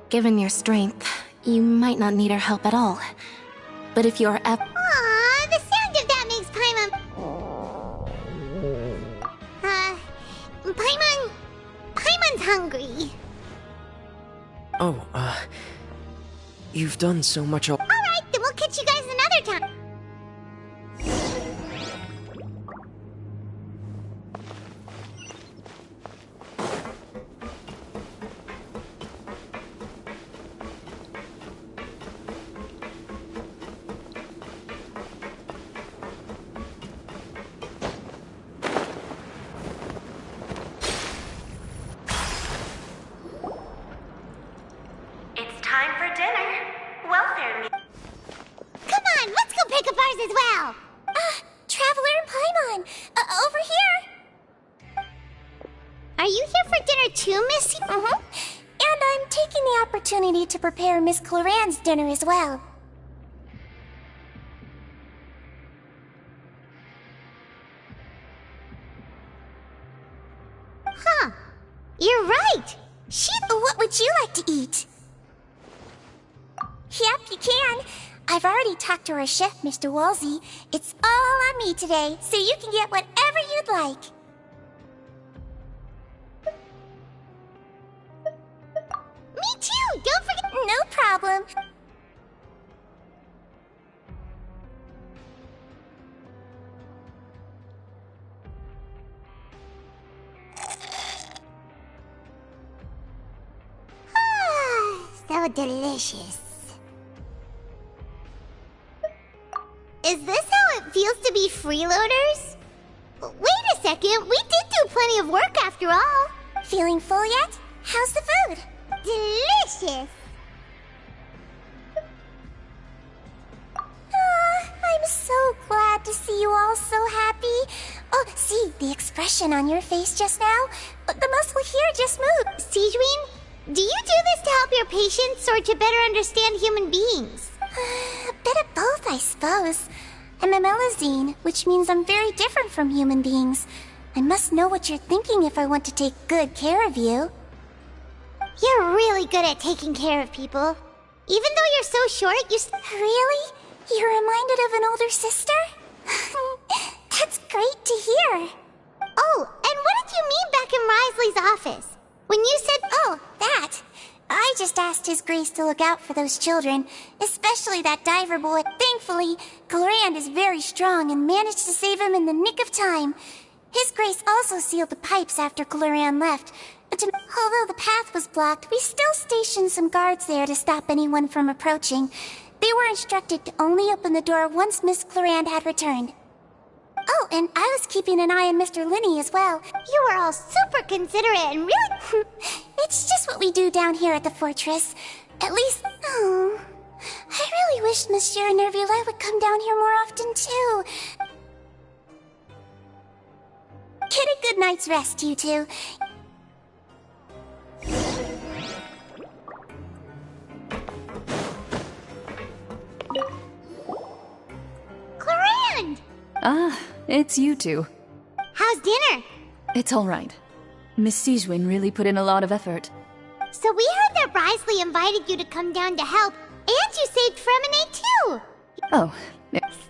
Given your strength, you might not need our help at all. But if you're Aww, the sound of that makes Paimon's hungry. Oh, you've done so much al- Alright, then we'll catch you guys another time. As well. Traveler and Paimon, over here. Are you here for dinner too, Missy? Mm-hmm. And I'm taking the opportunity to prepare Miss Cloran's dinner as well. Huh. You're right. What would you like to eat? Yep, you can. I've already talked to our chef, Mr. Wolsey. It's all on me today, so you can get whatever you'd like. Me too! Don't forget... No problem. So delicious. Is this how it feels to be freeloaders? Wait a second, we did do plenty of work after all. Feeling full yet? How's the food? Delicious! I'm so glad to see you all so happy. Oh, see, the expression on your face just now? The muscle here just moved. Sigewinne, do you do this to help your patients or to better understand human beings? A bit of both, I suppose. I'm a Melazine, which means I'm very different from human beings. I must know what you're thinking if I want to take good care of you. You're really good at taking care of people. Even though you're so short, Really? You're reminded of an older sister? That's great to hear. Oh, and what did you mean back in Risley's office? When you said, oh, that... I just asked His Grace to look out for those children, especially that diver boy. Thankfully, Clorand is very strong and managed to save him in the nick of time. His Grace also sealed the pipes after Clorand left. Although the path was blocked, we still stationed some guards there to stop anyone from approaching. They were instructed to only open the door once Miss Clorand had returned. Oh, and I was keeping an eye on Mr. Linny as well. You were all super considerate and really... It's just what we do down here at the fortress. At least... Oh... I really wish Monsieur Neuvilette would come down here more often, too. Get a good night's rest, you two. Clorand! Ah, it's you two. How's dinner? It's alright. Miss Sijwin really put in a lot of effort. So we heard that Risley invited you to come down to help, and you saved Fremine too! Oh,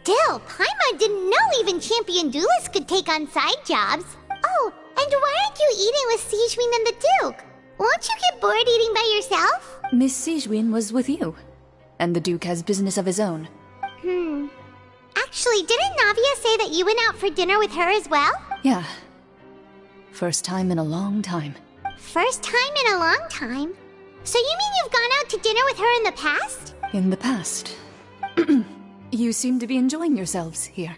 Still, Paimon didn't know even champion duelists could take on side jobs. Oh, and why aren't you eating with Sijwin and the Duke? Won't you get bored eating by yourself? Miss Sijwin was with you. And the Duke has business of his own. Actually, didn't Navia say that you went out for dinner with her as well? Yeah. First time in a long time. First time in a long time? So you mean you've gone out to dinner with her in the past? In the past. You seem to be enjoying yourselves here.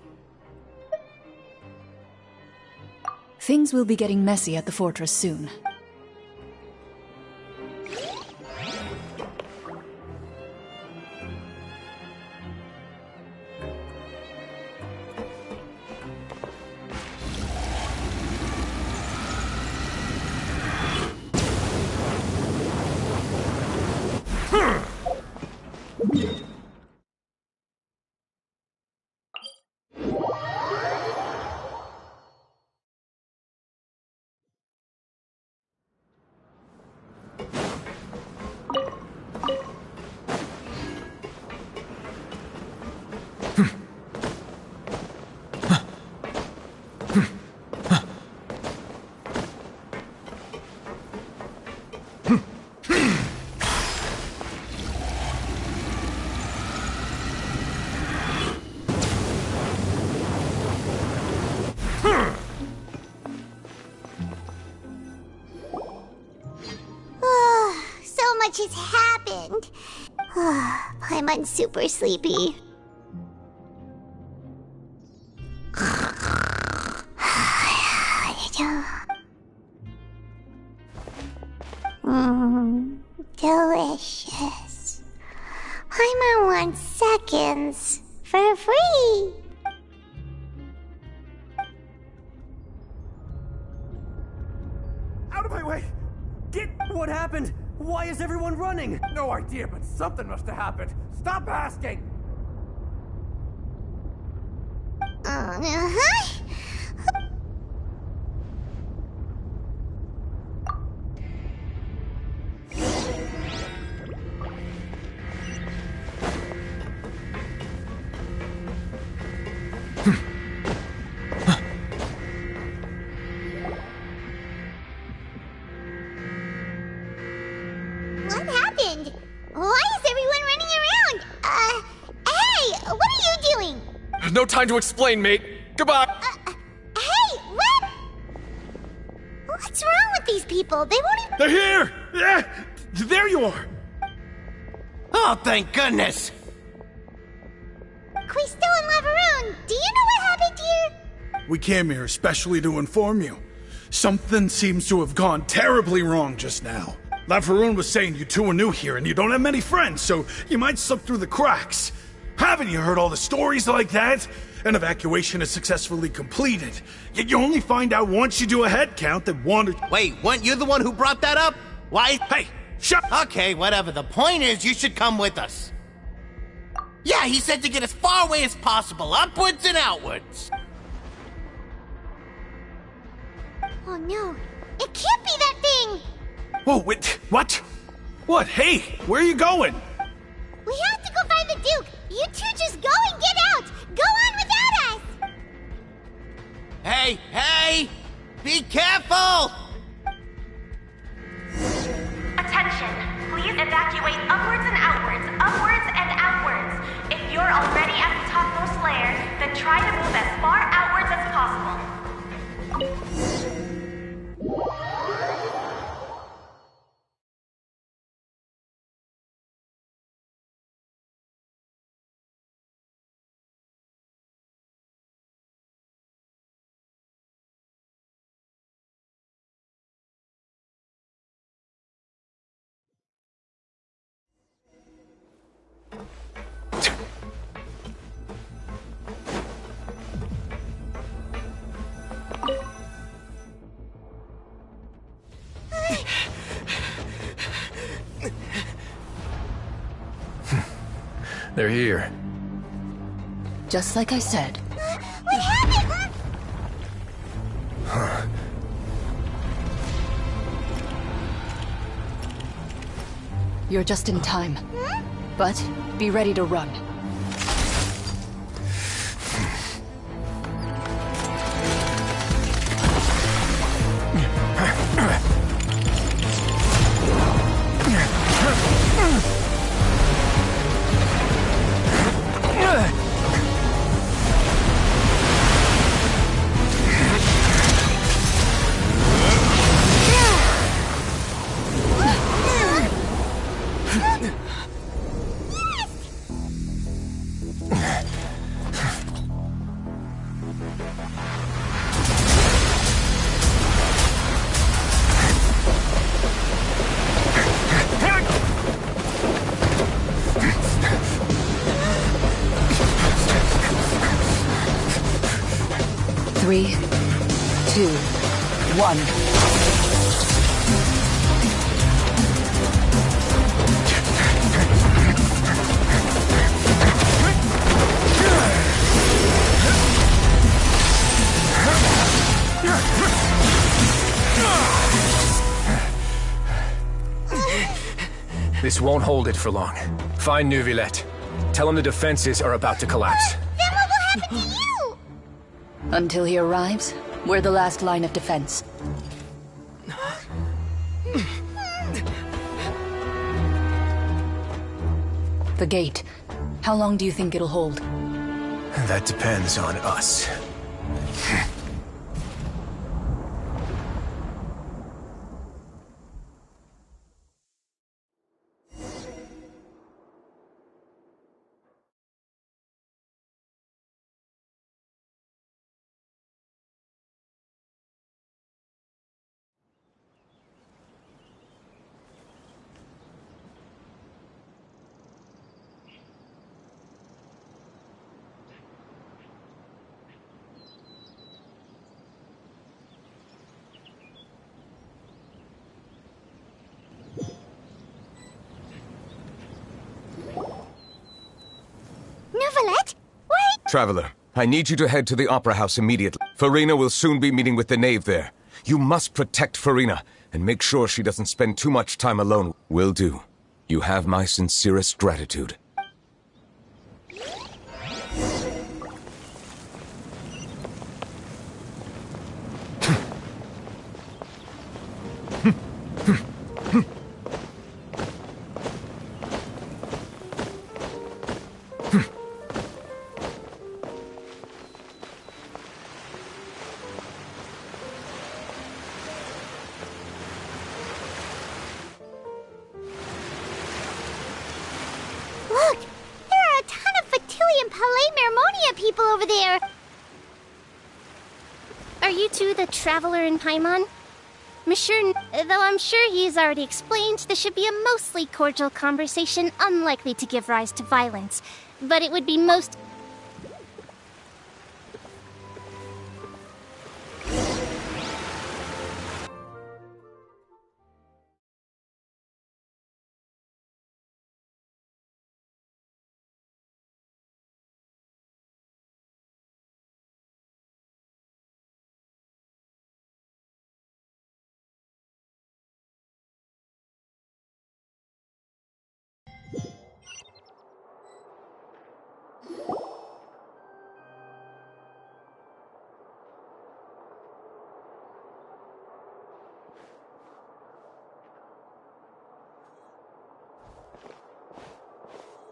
Things will be getting messy at the fortress soon. So much has happened. Paimon's super sleepy. Delicious. Paimon wants seconds for free. Out of my way! Get... What happened? Why is everyone running? No idea, but something must have happened. Stop asking! Uh-huh. What happened? Why is everyone running around? Hey, what are you doing? No time to explain, mate. Goodbye. Hey, what? What's wrong with these people? They won't even... They're here! Yeah, there you are! Oh, thank goodness! Quisto and Laveroon, do you know what happened here? We came here especially to inform you. Something seems to have gone terribly wrong just now. Laveroon was saying you two are new here and you don't have many friends, so you might slip through the cracks. Haven't you heard all the stories like that? An evacuation is successfully completed, yet you only find out once you do a head count that one or... Wait, weren't you the one who brought that up? Why? Hey, shut... Okay, whatever. The point is, you should come with us. Yeah, he said to get as far away as possible, upwards and outwards. Oh no, it can't be that thing! Whoa, wait, what? What? Hey, where are you going? We have to go find the Duke! You two just go and get out! Go on without us! Hey, hey! Be careful! Attention! Please evacuate upwards and outwards, upwards and outwards. If you're already at the topmost layer, then try to move as far outwards as possible. They're here. Just like I said. What You're just in time. But be ready to run. Three, 2, 1. This won't hold it for long. Find Neuvilette. Tell him the defenses are about to collapse. Then what will happen to you? Until he arrives, we're the last line of defense. The gate. How long do you think it'll hold? That depends on us. Neuvilette? Wait! Traveler, I need you to head to the Opera House immediately. Farina will soon be meeting with the knave there. You must protect Farina, and make sure she doesn't spend too much time alone. Will do. You have my sincerest gratitude. Look! There are a ton of Fatilian Palais Mermonia people over there! Are you two the traveler in Paimon? Monsieur, though I'm sure he's already explained, this should be a mostly cordial conversation, unlikely to give rise to violence. But it would be most...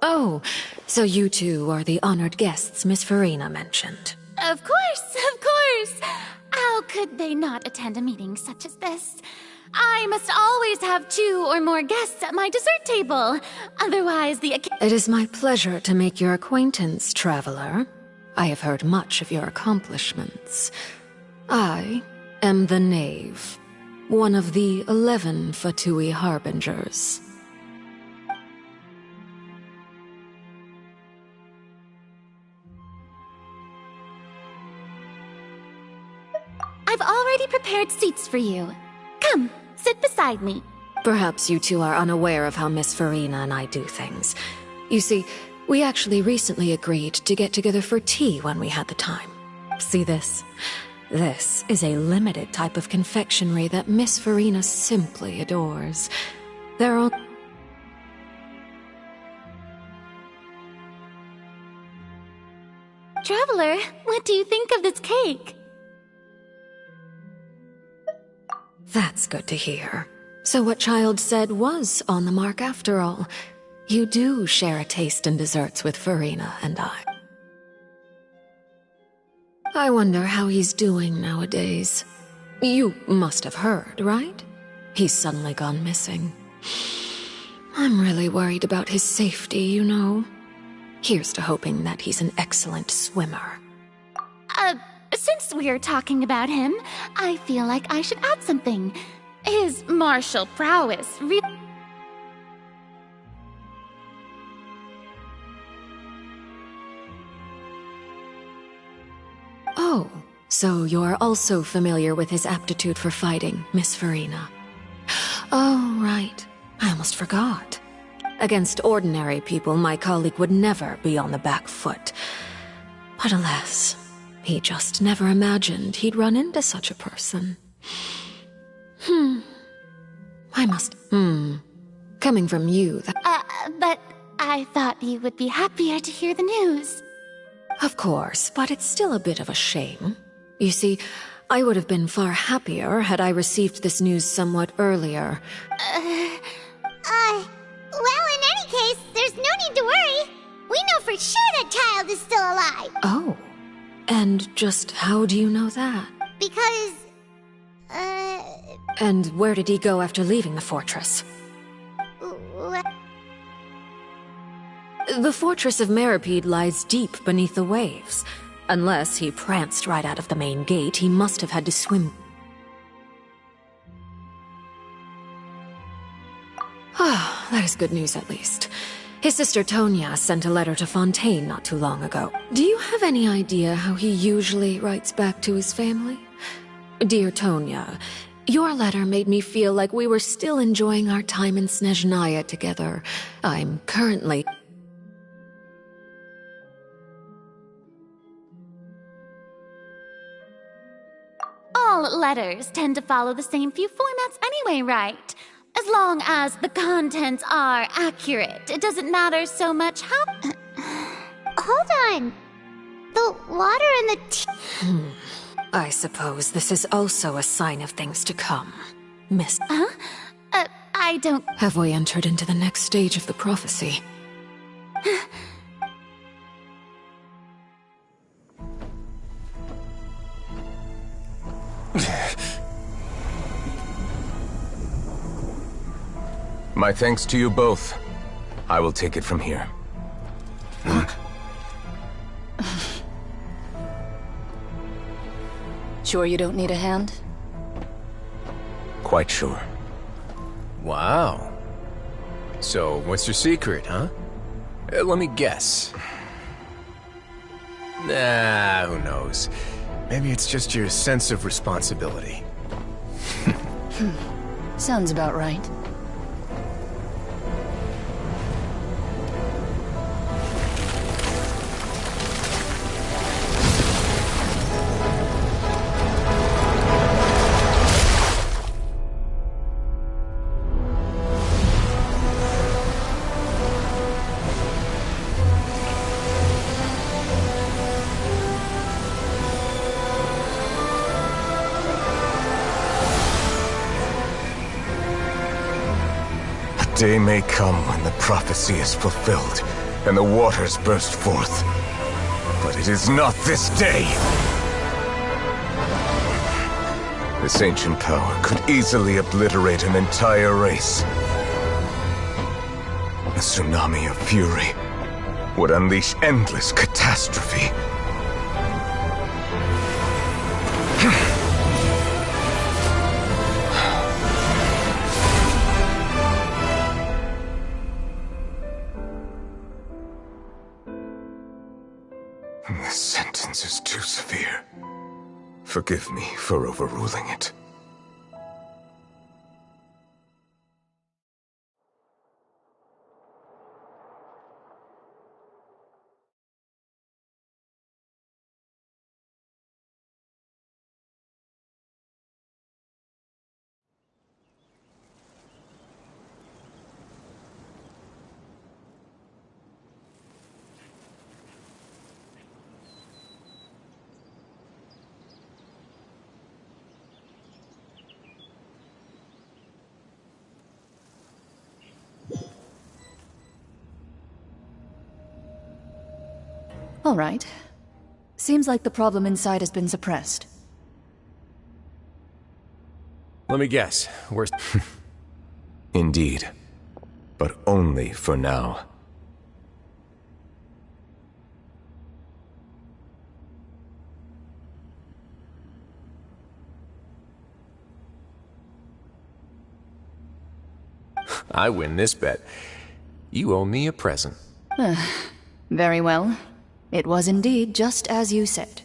Oh, so you two are the honored guests Miss Farina mentioned. Of course, of course! How could they not attend a meeting such as this? I must always have 2 or more guests at my dessert table. Otherwise, the... It is my pleasure to make your acquaintance, traveler. I have heard much of your accomplishments. I am the Knave, one of the 11 Fatui Harbingers. I've already prepared seats for you. Come, sit beside me. Perhaps you two are unaware of how Miss Farina and I do things. You see, we actually recently agreed to get together for tea when we had the time. See this? This is a limited type of confectionery that Miss Farina simply adores. There are... Traveler, what do you think of this cake? That's good to hear. So what Child said was on the mark after all. You do share a taste in desserts with Farina and I. I wonder how he's doing nowadays. You must have heard, right? He's suddenly gone missing. I'm really worried about his safety, you know. Here's to hoping that he's an excellent swimmer. Since we're talking about him, I feel like I should add something. His martial prowess Oh, so you're also familiar with his aptitude for fighting, Miss Farina. Oh, right. I almost forgot. Against ordinary people, my colleague would never be on the back foot. But alas, he just never imagined he'd run into such a person. I must... Coming from you, but I thought you would be happier to hear the news. Of course, but it's still a bit of a shame. You see, I would have been far happier had I received this news somewhat earlier. Well, in any case, there's no need to worry. We know for sure that Child is still alive. Oh. And just how do you know that? Because, And where did he go after leaving the fortress? The fortress of Meripede lies deep beneath the waves. Unless he pranced right out of the main gate, he must have had to swim. Ah, that is good news at least. His sister Tonya sent a letter to Fontaine not too long ago. Do you have any idea how he usually writes back to his family? Dear Tonya, your letter made me feel like we were still enjoying our time in Snezhnaya together. I'm currently... All letters tend to follow the same few formats anyway, right? As long as the contents are accurate, it doesn't matter so much how... Hold on. The water in the tea... I suppose this is also a sign of things to come, Miss... I don't... Have we entered into the next stage of the prophecy? My thanks to you both. I will take it from here. Sure you don't need a hand? Quite sure. Wow. So, what's your secret, huh? Let me guess. Nah, who knows? Maybe it's just your sense of responsibility. Sounds about right. Day may come when the prophecy is fulfilled, and the waters burst forth. But it is not this day! This ancient power could easily obliterate an entire race. A tsunami of fury would unleash endless catastrophe. This sentence is too severe. Forgive me for overruling it. All right. Seems like the problem inside has been suppressed. Let me guess. We're... Indeed. But only for now. I win this bet. You owe me a present. Very well. It was indeed just as you said.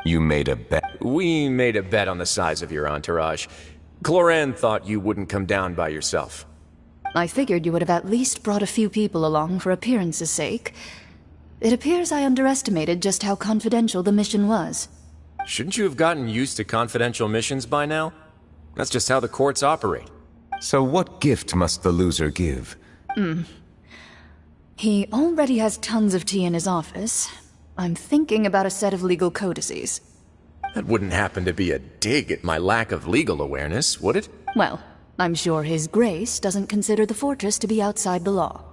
You made a bet? We made a bet on the size of your entourage. Cloran thought you wouldn't come down by yourself. I figured you would have at least brought a few people along for appearance's sake. It appears I underestimated just how confidential the mission was. Shouldn't you have gotten used to confidential missions by now? That's just how the courts operate. So what gift must the loser give? He already has tons of tea in his office. I'm thinking about a set of legal codices. That wouldn't happen to be a dig at my lack of legal awareness, would it? Well, I'm sure His Grace doesn't consider the fortress to be outside the law.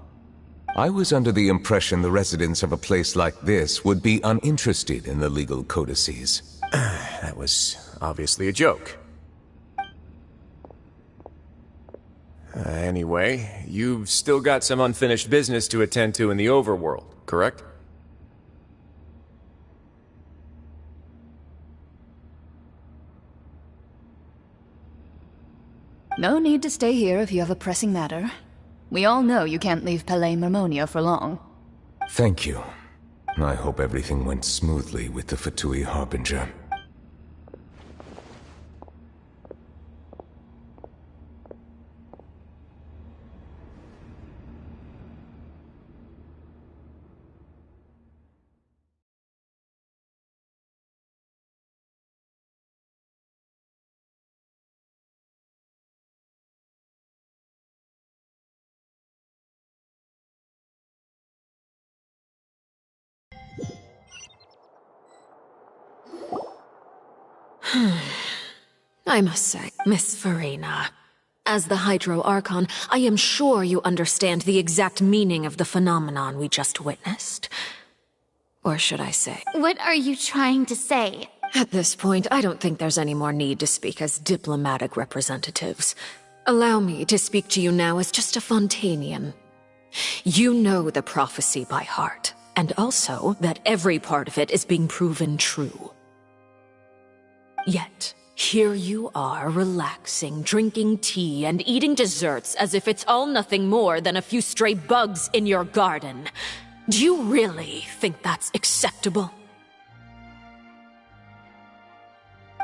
I was under the impression the residents of a place like this would be uninterested in the legal codices. That was obviously a joke. Anyway, you've still got some unfinished business to attend to in the overworld, correct? No need to stay here if you have a pressing matter. We all know you can't leave Palais Mermonia for long. Thank you. I hope everything went smoothly with the Fatui Harbinger. I must say, Miss Farina, as the Hydro Archon, I am sure you understand the exact meaning of the phenomenon we just witnessed. Or should I say? What are you trying to say? At this point, I don't think there's any more need to speak as diplomatic representatives. Allow me to speak to you now as just a Fontanian. You know the prophecy by heart, and also that every part of it is being proven true. Yet, here you are, relaxing, drinking tea, and eating desserts as if it's all nothing more than a few stray bugs in your garden. Do you really think that's acceptable?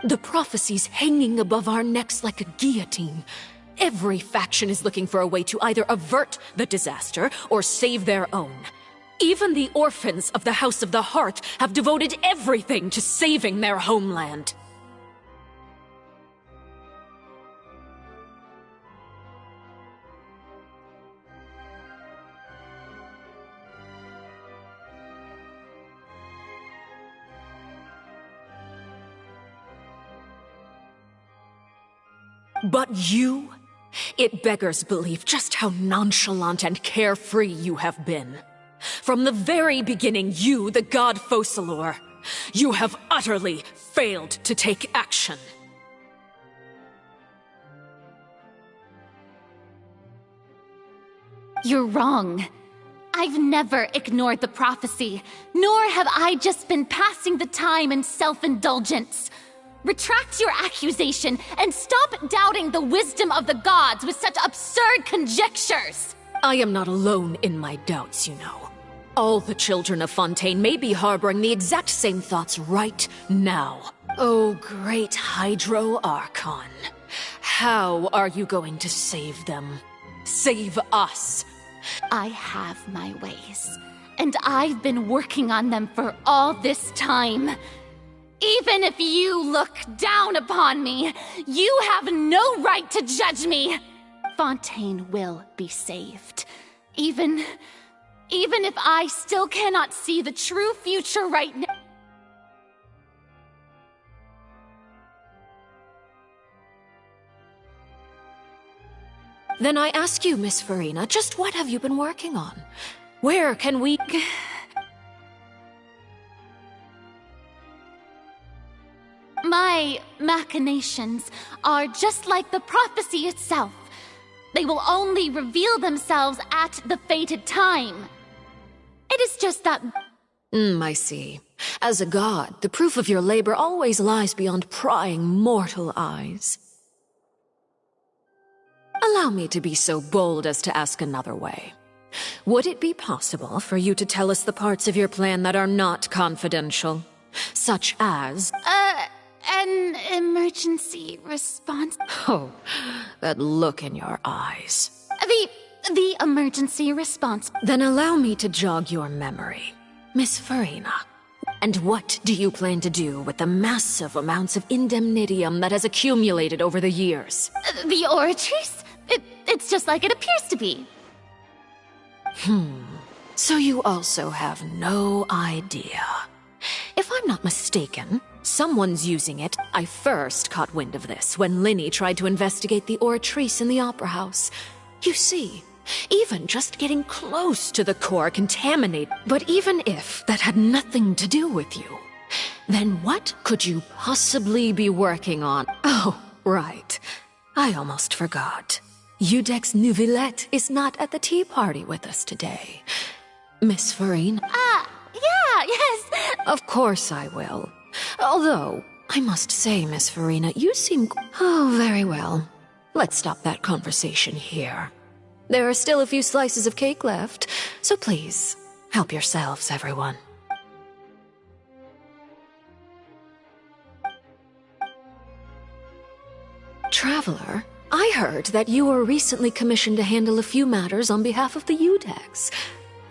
The prophecy's hanging above our necks like a guillotine. Every faction is looking for a way to either avert the disaster or save their own. Even the orphans of the House of the Heart have devoted everything to saving their homeland. But you? It beggars belief just how nonchalant and carefree you have been. From the very beginning, you, the god Focalor, you have utterly failed to take action. You're wrong. I've never ignored the prophecy, nor have I just been passing the time in self-indulgence. Retract your accusation and stop doubting the wisdom of the gods with such absurd conjectures! I am not alone in my doubts, you know. All the children of Fontaine may be harboring the exact same thoughts right now. Oh, great Hydro Archon. How are you going to save them? Save us? I have my ways, and I've been working on them for all this time. Even if you look down upon me, you have no right to judge me! Fontaine will be saved. Even if I still cannot see the true future right now. Then I ask you, Miss Farina, just what have you been working on? Where can we... My machinations are just like the prophecy itself. They will only reveal themselves at the fated time. It is just that... I see. As a god, the proof of your labor always lies beyond prying mortal eyes. Allow me to be so bold as to ask another way. Would it be possible for you to tell us the parts of your plan that are not confidential? Such as... an emergency response... Oh, that look in your eyes. The emergency response... Then allow me to jog your memory. Miss Farina, and what do you plan to do with the massive amounts of indemnitium that has accumulated over the years? The Oratrice? It's just like it appears to be. So you also have no idea. If I'm not mistaken, someone's using it. I first caught wind of this when Linny tried to investigate the Oratrice in the Opera House. You see, even just getting close to the core contaminated. But even if that had nothing to do with you, then what could you possibly be working on? Oh, right. I almost forgot. Udex Neuvilette is not at the tea party with us today. Miss Farina? Yeah, yes. Of course I will. Although, I must say, Miss Farina, you seem... Oh, very well. Let's stop that conversation here. There are still a few slices of cake left, so please, help yourselves, everyone. Traveler, I heard that you were recently commissioned to handle a few matters on behalf of the Udex.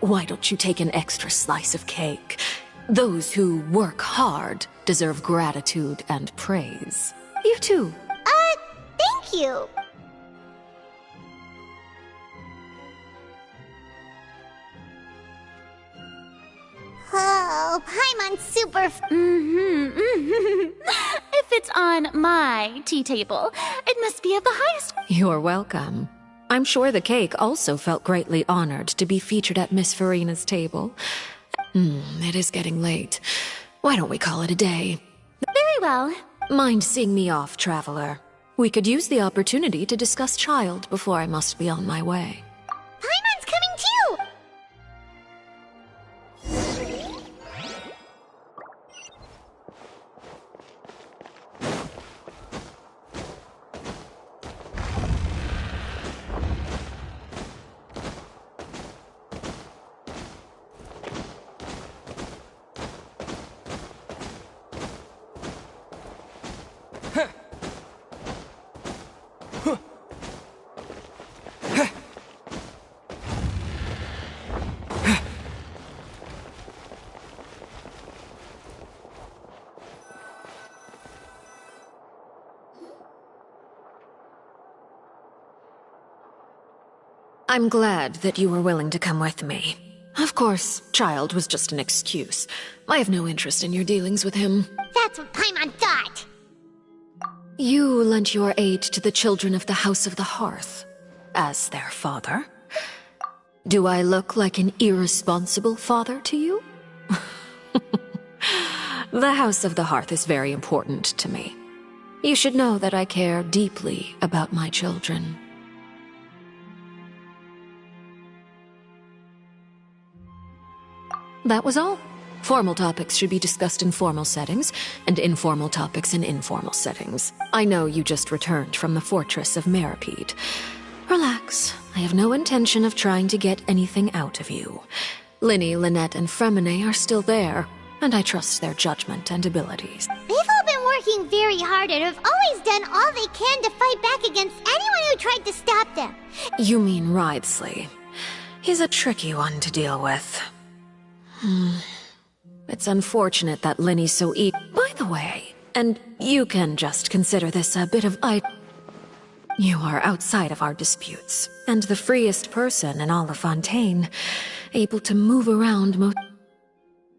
Why don't you take an extra slice of cake? Those who work hard deserve gratitude and praise. You too. Thank you. Oh, Paimon's super... If it's on my tea table, it must be of the highest... You're welcome. I'm sure the cake also felt greatly honored to be featured at Miss Farina's table. It is getting late. Why don't we call it a day? Very well. Mind seeing me off, Traveler? We could use the opportunity to discuss Child before I must be on my way. Paimon's coming too! I'm glad that you were willing to come with me. Of course, Child was just an excuse. I have no interest in your dealings with him. That's what Paimon thought! You lent your aid to the children of the House of the Hearth, as their father. Do I look like an irresponsible father to you? The House of the Hearth is very important to me. You should know that I care deeply about my children. That was all. Formal topics should be discussed in formal settings, and informal topics in informal settings. I know you just returned from the fortress of Meripede. Relax. I have no intention of trying to get anything out of you. Linny, Lynette, and Fremine are still there, and I trust their judgment and abilities. They've all been working very hard and have always done all they can to fight back against anyone who tried to stop them. You mean Wriothesley. He's a tricky one to deal with. It's unfortunate that Linny's so By the way, and you can just consider this a bit of You are outside of our disputes, and the freest person in all of Fontaine, able to move around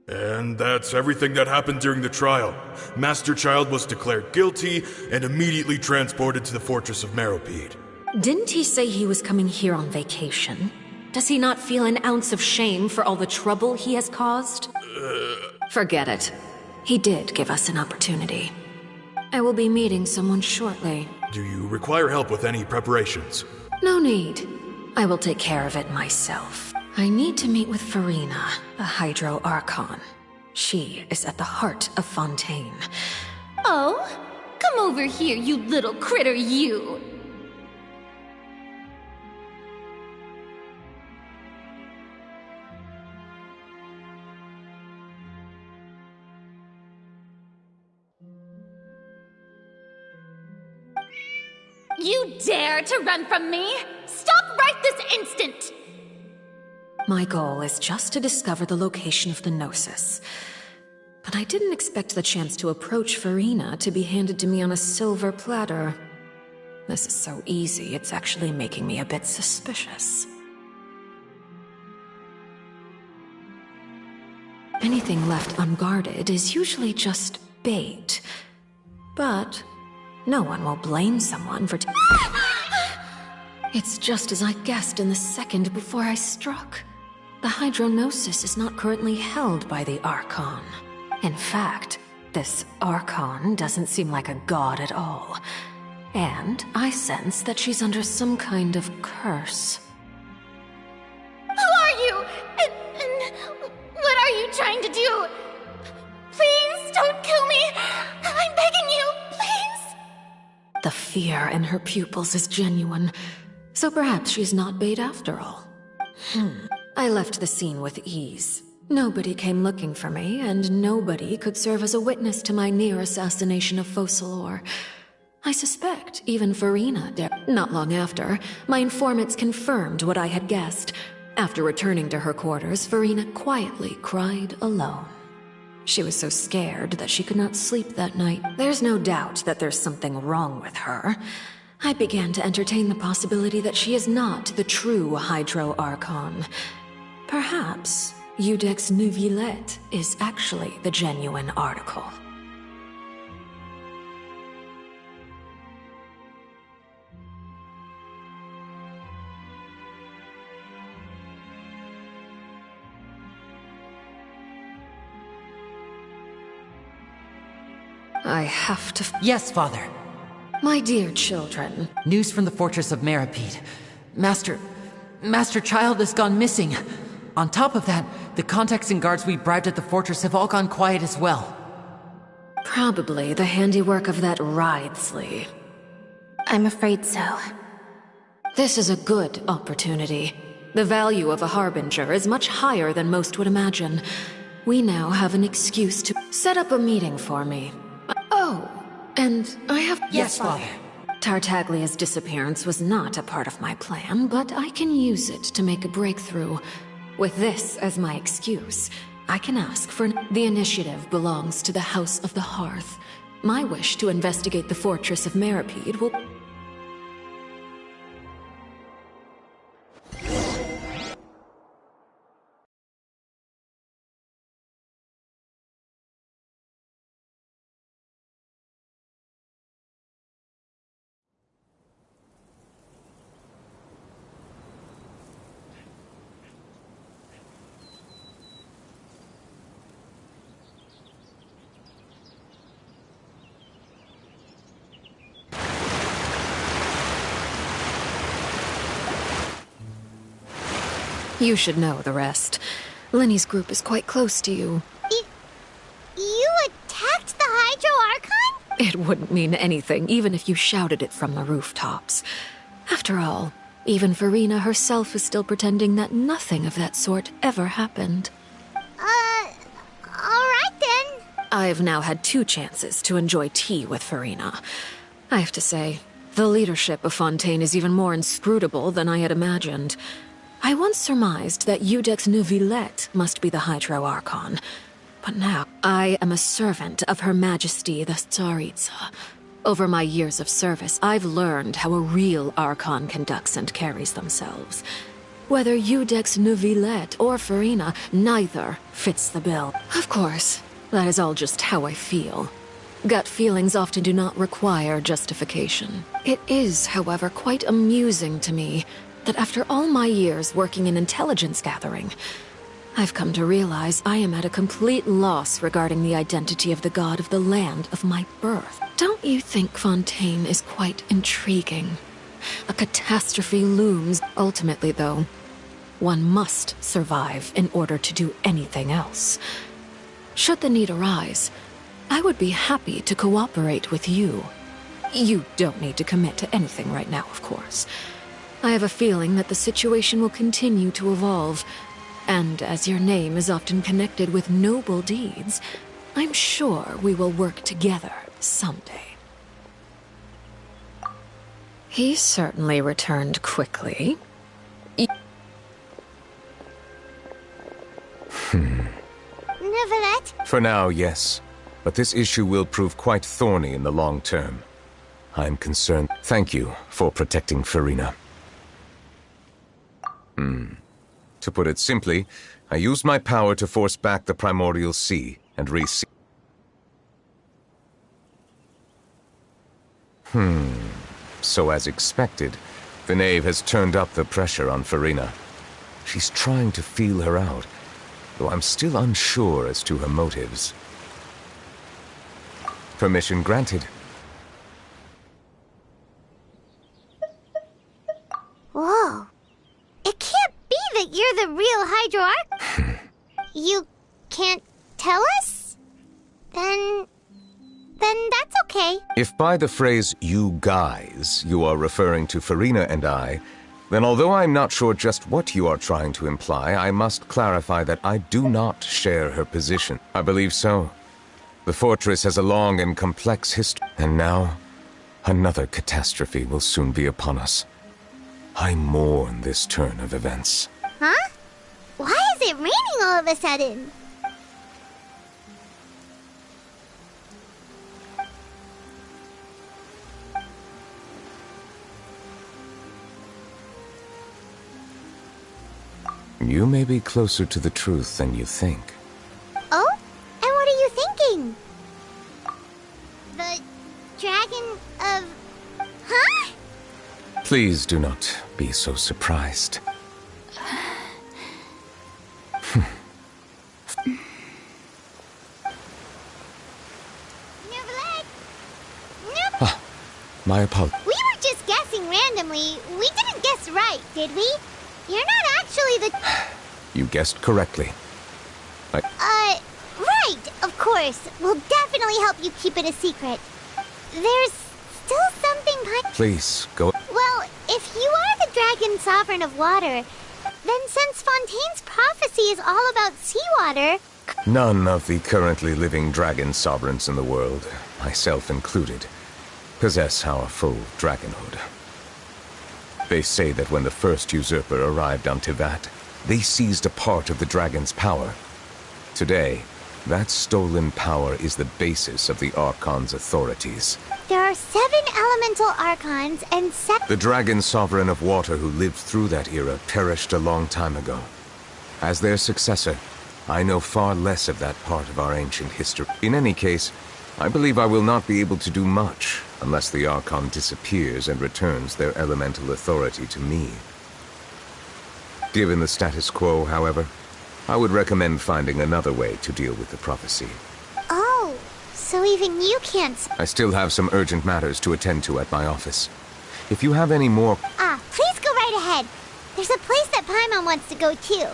And that's everything that happened during the trial. Master Child was declared guilty and immediately transported to the Fortress of Meripede. Didn't he say he was coming here on vacation? Does he not feel an ounce of shame for all the trouble he has caused? Forget it. He did give us an opportunity. I will be meeting someone shortly. Do you require help with any preparations? No need. I will take care of it myself. I need to meet with Farina, the Hydro Archon. She is at the heart of Fontaine. Oh, come over here, you little critter, you! You dare to run from me? Stop right this instant! My goal is just to discover the location of the Gnosis. But I didn't expect the chance to approach Farina to be handed to me on a silver platter. This is so easy, it's actually making me a bit suspicious. Anything left unguarded is usually just bait. But no one will blame someone for It's just as I guessed in the second before I struck. The Hydrognosis is not currently held by the Archon. In fact, this Archon doesn't seem like a god at all. And I sense that she's under some kind of curse. Who are you? And what are you trying to do? Please don't kill me! I'm begging you, please! The fear in her pupils is genuine, so perhaps she's not bait after all. I left the scene with ease. Nobody came looking for me, and nobody could serve as a witness to my near assassination of Focalor. I suspect even Farina did. Not long after, my informants confirmed what I had guessed. After returning to her quarters, Farina quietly cried alone. She was so scared that she could not sleep that night. There's no doubt that there's something wrong with her. I began to entertain the possibility that she is not the true Hydro Archon. Perhaps Iudex Neuvilette is actually the genuine article. I have to... Yes, Father. My dear children. News from the Fortress of Meripede. Master Child has gone missing. On top of that, the contacts and guards we bribed at the fortress have all gone quiet as well. Probably the handiwork of that Wriothesley. I'm afraid so. This is a good opportunity. The value of a Harbinger is much higher than most would imagine. We now have an excuse to set up a meeting for me. Oh, and I have... Yes, Father. Tartaglia's disappearance was not a part of my plan, but I can use it to make a breakthrough. With this as my excuse, I can ask for... The initiative belongs to the House of the Hearth. My wish to investigate the Fortress of Meripede will... You should know the rest. Lenny's group is quite close to you. You attacked the Hydro Archon? It wouldn't mean anything, even if you shouted it from the rooftops. After all, even Farina herself is still pretending that nothing of that sort ever happened. Alright then. I've now had 2 chances to enjoy tea with Farina. I have to say, the leadership of Fontaine is even more inscrutable than I had imagined. I once surmised that Iudex Neuvilette must be the Hydro Archon, but now I am a servant of Her Majesty the Tsaritsa. Over my years of service, I've learned how a real Archon conducts and carries themselves. Whether Iudex Neuvilette or Farina, neither fits the bill. Of course, that is all just how I feel. Gut feelings often do not require justification. It is, however, quite amusing to me that after all my years working in intelligence gathering, I've come to realize I am at a complete loss regarding the identity of the god of the land of my birth. Don't you think Fontaine is quite intriguing? A catastrophe looms. Ultimately, though, one must survive in order to do anything else. Should the need arise, I would be happy to cooperate with you. You don't need to commit to anything right now, of course. I have a feeling that the situation will continue to evolve, and as your name is often connected with noble deeds, I'm sure we will work together someday. He certainly returned quickly. Neuvilette? For now, yes. But this issue will prove quite thorny in the long term. I'm concerned. Thank you for protecting Farina. To put it simply, I used my power to force back the primordial sea and reseal. So as expected, the Knave has turned up the pressure on Farina. She's trying to feel her out, though I'm still unsure as to her motives. Permission granted. Whoa. It can't be that you're the real Hydroarch? You can't tell us? Then that's okay. If by the phrase, you guys, you are referring to Farina and I, then although I'm not sure just what you are trying to imply, I must clarify that I do not share her position. I believe so. The fortress has a long and complex history, and now, another catastrophe will soon be upon us. I mourn this turn of events. Huh? Why is it raining all of a sudden? You may be closer to the truth than you think. Oh? And what are you thinking? The dragon of... Huh? Please do not be so surprised. Neuvilette! My apologies. We were just guessing randomly. We didn't guess right, did we? You're not actually the... You guessed correctly. Right, of course. We'll definitely help you keep it a secret. There's still something Please, go... Well, if you are the Dragon Sovereign of Water, then since Fontaine's prophecy is all about seawater... None of the currently living dragon sovereigns in the world, myself included, possess our full dragonhood. They say that when the first usurper arrived on Tivat, they seized a part of the dragon's power. Today, that stolen power is the basis of the Archon's authorities. There are 7 elemental Archons and 7... The dragon sovereign of water who lived through that era perished a long time ago. As their successor, I know far less of that part of our ancient history. In any case, I believe I will not be able to do much unless the Archon disappears and returns their elemental authority to me. Given the status quo, however, I would recommend finding another way to deal with the prophecy. Oh, so even you can't... I still have some urgent matters to attend to at my office. If you have any more... Please go right ahead. There's a place that Paimon wants to go too.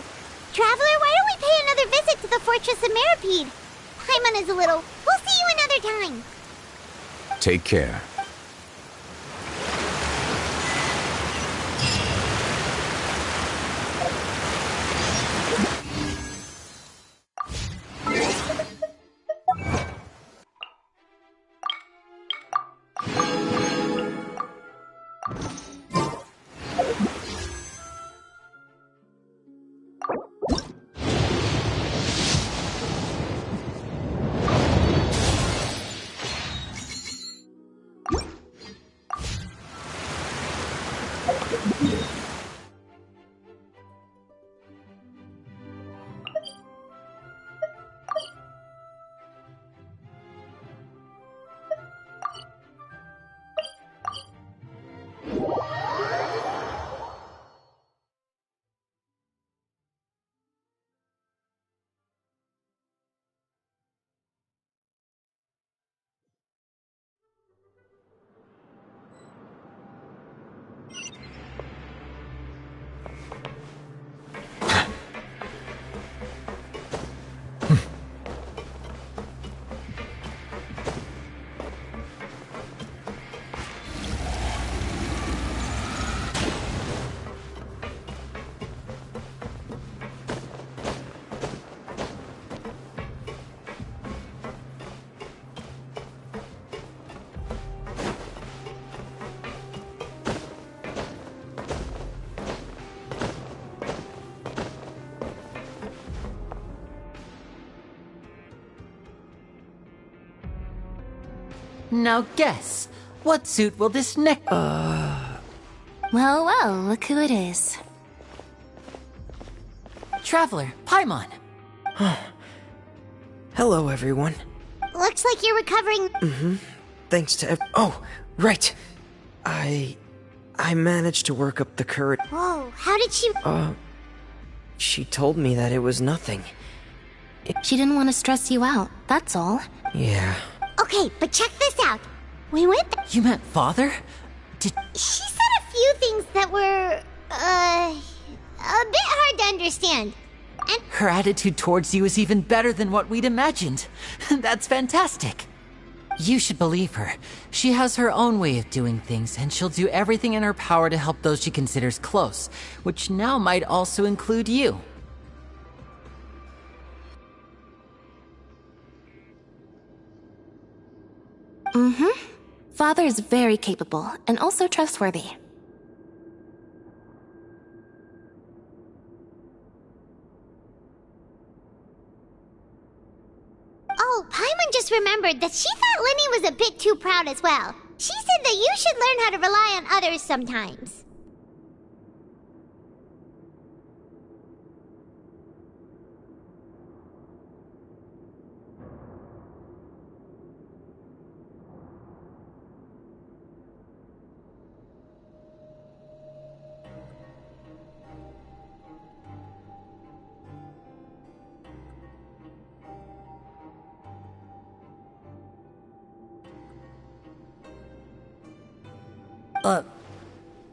Traveler, why don't we pay another visit to the Fortress of Meropide? Paimon is a little... We'll see you another time. Take care. Now guess, what suit will this neck... Well, well, look who it is. Traveler, Paimon. Hello, everyone. Looks like you're recovering. Thanks to oh, right. I managed to work up the courage. Whoa, how did she... She told me that it was nothing. She didn't want to stress you out, that's all. Yeah. Okay, but check this out. We went... You meant father? She said a few things that were, a bit hard to understand. And Her attitude towards you is even better than what we'd imagined. That's fantastic. You should believe her. She has her own way of doing things, and she'll do everything in her power to help those she considers close, which now might also include you. Father is very capable, and also trustworthy. oh, Paimon just remembered that she thought Lenny was a bit too proud as well. She said that you should learn how to rely on others sometimes.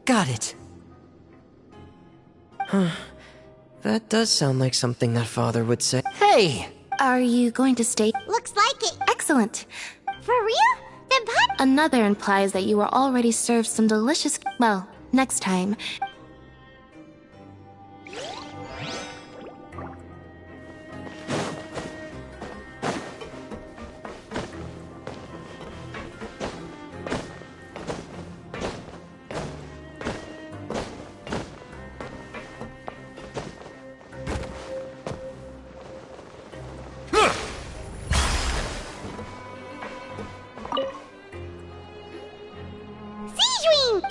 Got it. That does sound like something that father would say. Hey! Are you going to stay? Looks like it. Excellent. For real? Then Another implies that you were already served some delicious... Well, next time.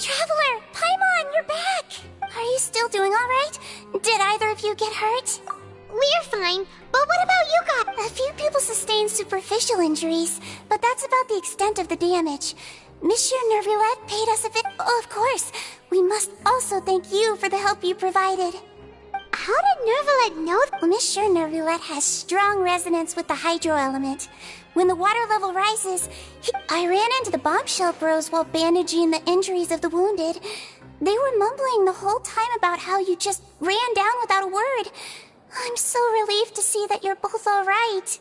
Traveler! Paimon, you're back! Are you still doing alright? Did either of you get hurt? We're fine, but what about you guys? A few people sustained superficial injuries, but that's about the extent of the damage. Monsieur Neuvilette paid us a bit. Oh, of course, we must also thank you for the help you provided. How did Neuvilette know? Well, Monsieur Neuvilette has strong resonance with the hydro element. When the water level rises, I ran into the bombshell bros while bandaging the injuries of the wounded. They were mumbling the whole time about how you just ran down without a word. I'm so relieved to see that you're both alright.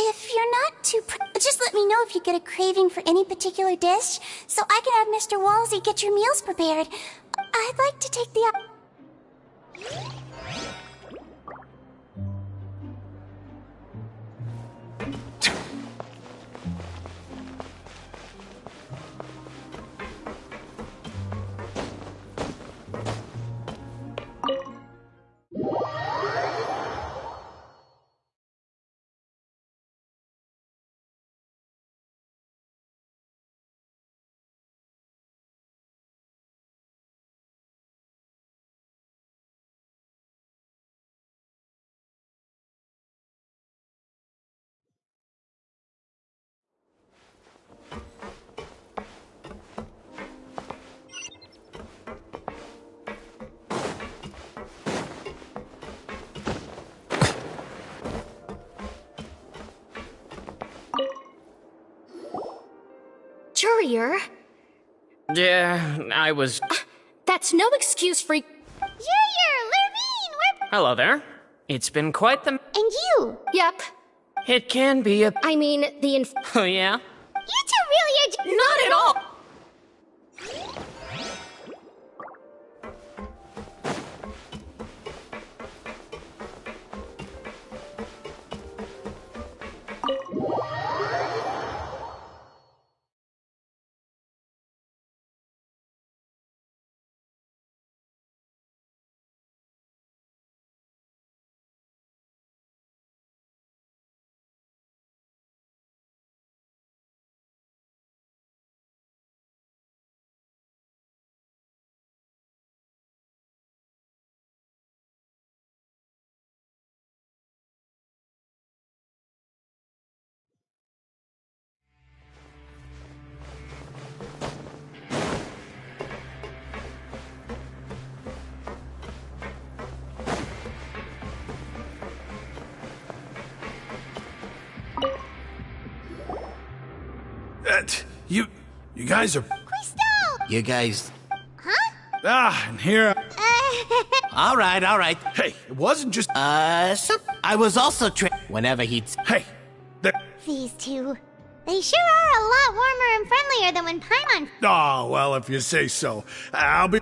If you're not too just let me know if you get a craving for any particular dish, so I can have Mr. Walsey get your meals prepared. I'd like to take the... Courier? Yeah, I was... That's no excuse for... Courier, Lurvine, we're... Hello there. It's been quite the... And you? Yep. It can be a... I mean, the Oh, yeah? You two really are... Not at all! You guys are... Crystal! You guys... and here... All right. Hey, it wasn't just... I was also whenever he'd... Hey! These two. They sure are a lot warmer and friendlier than when Paimon... Oh, well, if you say so. I'll be...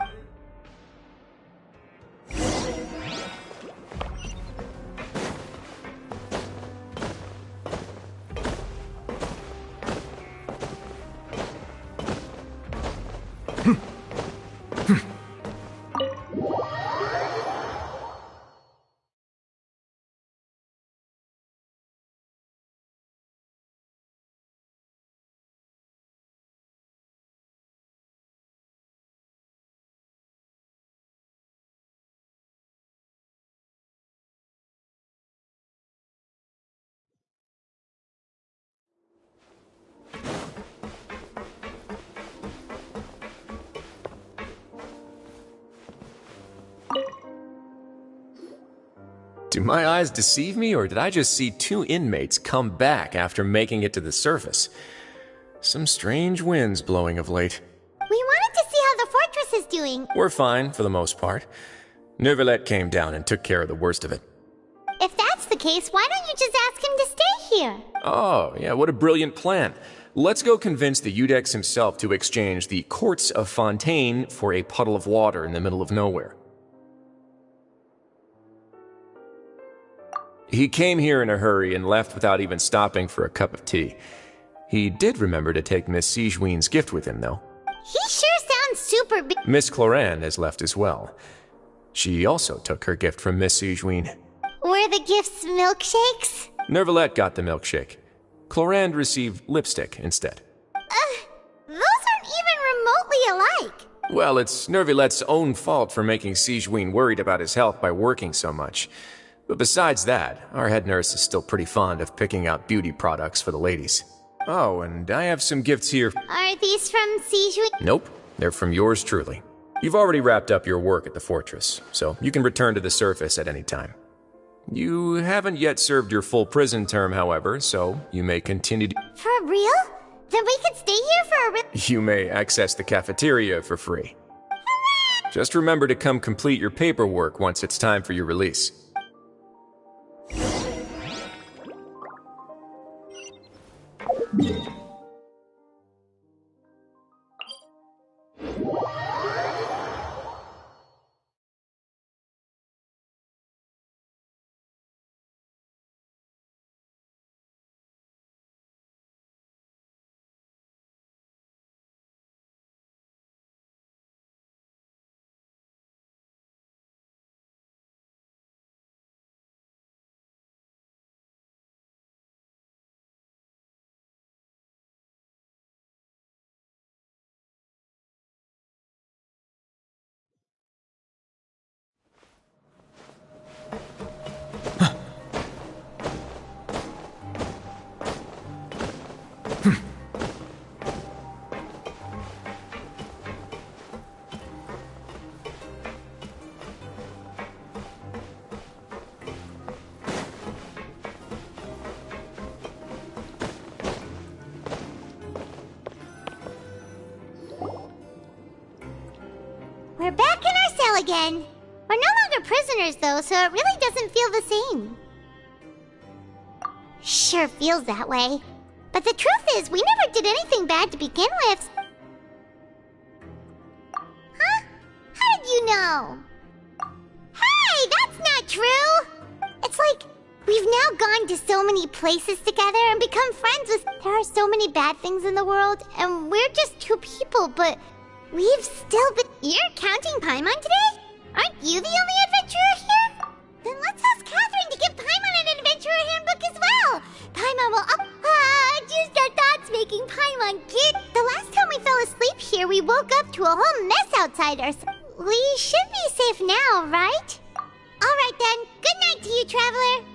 Do my eyes deceive me, or did I just see two inmates come back after making it to the surface? Some strange winds blowing of late. We wanted to see how the fortress is doing. We're fine, for the most part. Neuvilette came down and took care of the worst of it. If that's the case, why don't you just ask him to stay here? Oh, yeah, what a brilliant plan. Let's go convince the Udex himself to exchange the Courts of Fontaine for a puddle of water in the middle of nowhere. He came here in a hurry and left without even stopping for a cup of tea. He did remember to take Miss Sigewinne's gift with him, though. He sure sounds super big. Miss Clorande has left as well. She also took her gift from Miss Sigewinne. Were the gifts milkshakes? Neuvilette got the milkshake. Clorande received lipstick instead. Those aren't even remotely alike. Well, it's Neuvillette's own fault for making Sigewinne worried about his health by working so much. But besides that, our head nurse is still pretty fond of picking out beauty products for the ladies. Oh, and I have some gifts here. Are these from Sigewinne? Nope, they're from yours truly. You've already wrapped up your work at the fortress, so you can return to the surface at any time. You haven't yet served your full prison term, however, so you may continue to... For real? Then we could stay here for a real... You may access the cafeteria for free. Just remember to come complete your paperwork once it's time for your release. We're back in our cell again. We're no longer prisoners, though, so it really doesn't feel the same. Sure feels that way. But the truth is, we never did anything bad to begin with. Huh? How did you know? Hey, that's not true! It's like, we've now gone to so many places together and become friends with... There are so many bad things in the world, and we're just two people, but... We've still been... You're counting Paimon today? Aren't you the only adventurer here? Then let's ask Catherine to give Paimon an adventurer handbook as well. Paimon will just our thoughts making Paimon kid. The last time we fell asleep here, we woke up to a whole mess outside us. We should be safe now, right? Alright then. Good night to you, traveler.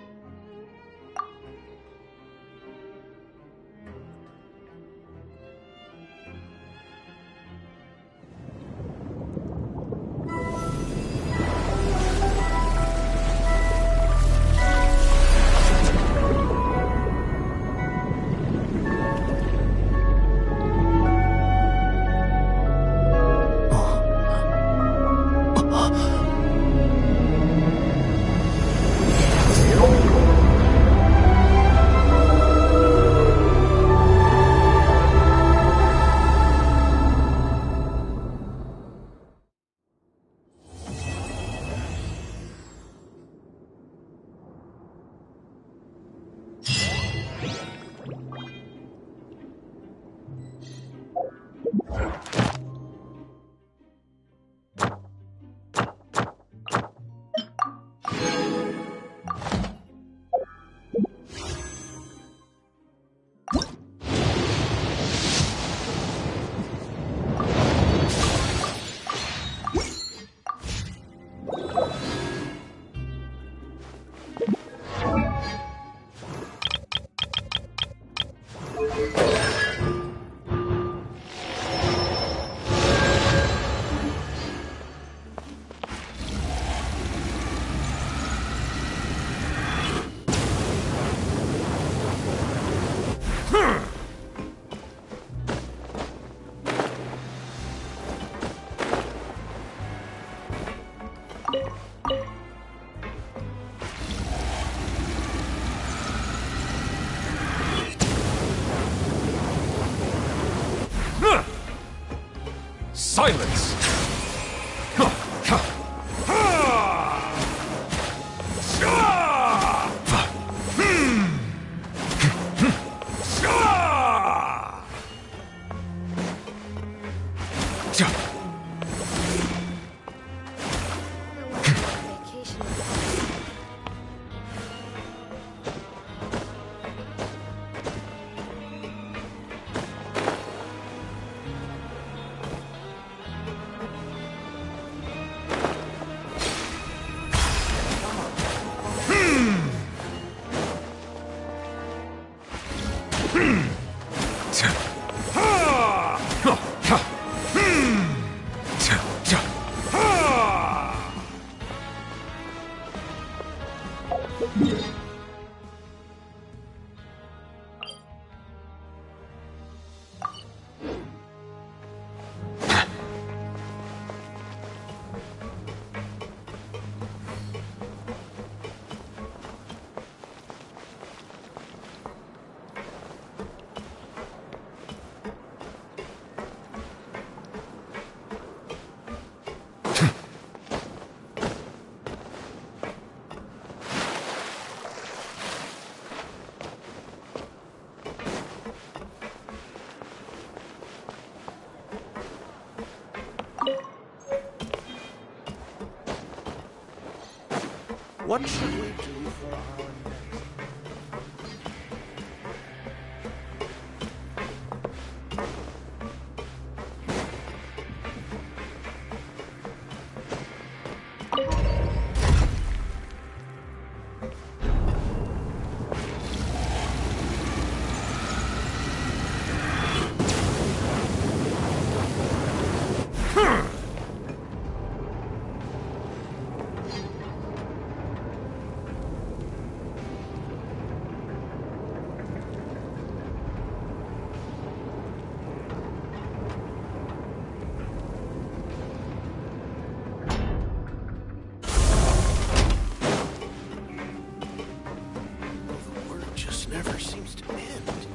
Silence! What should we do for our next? Never seems to end.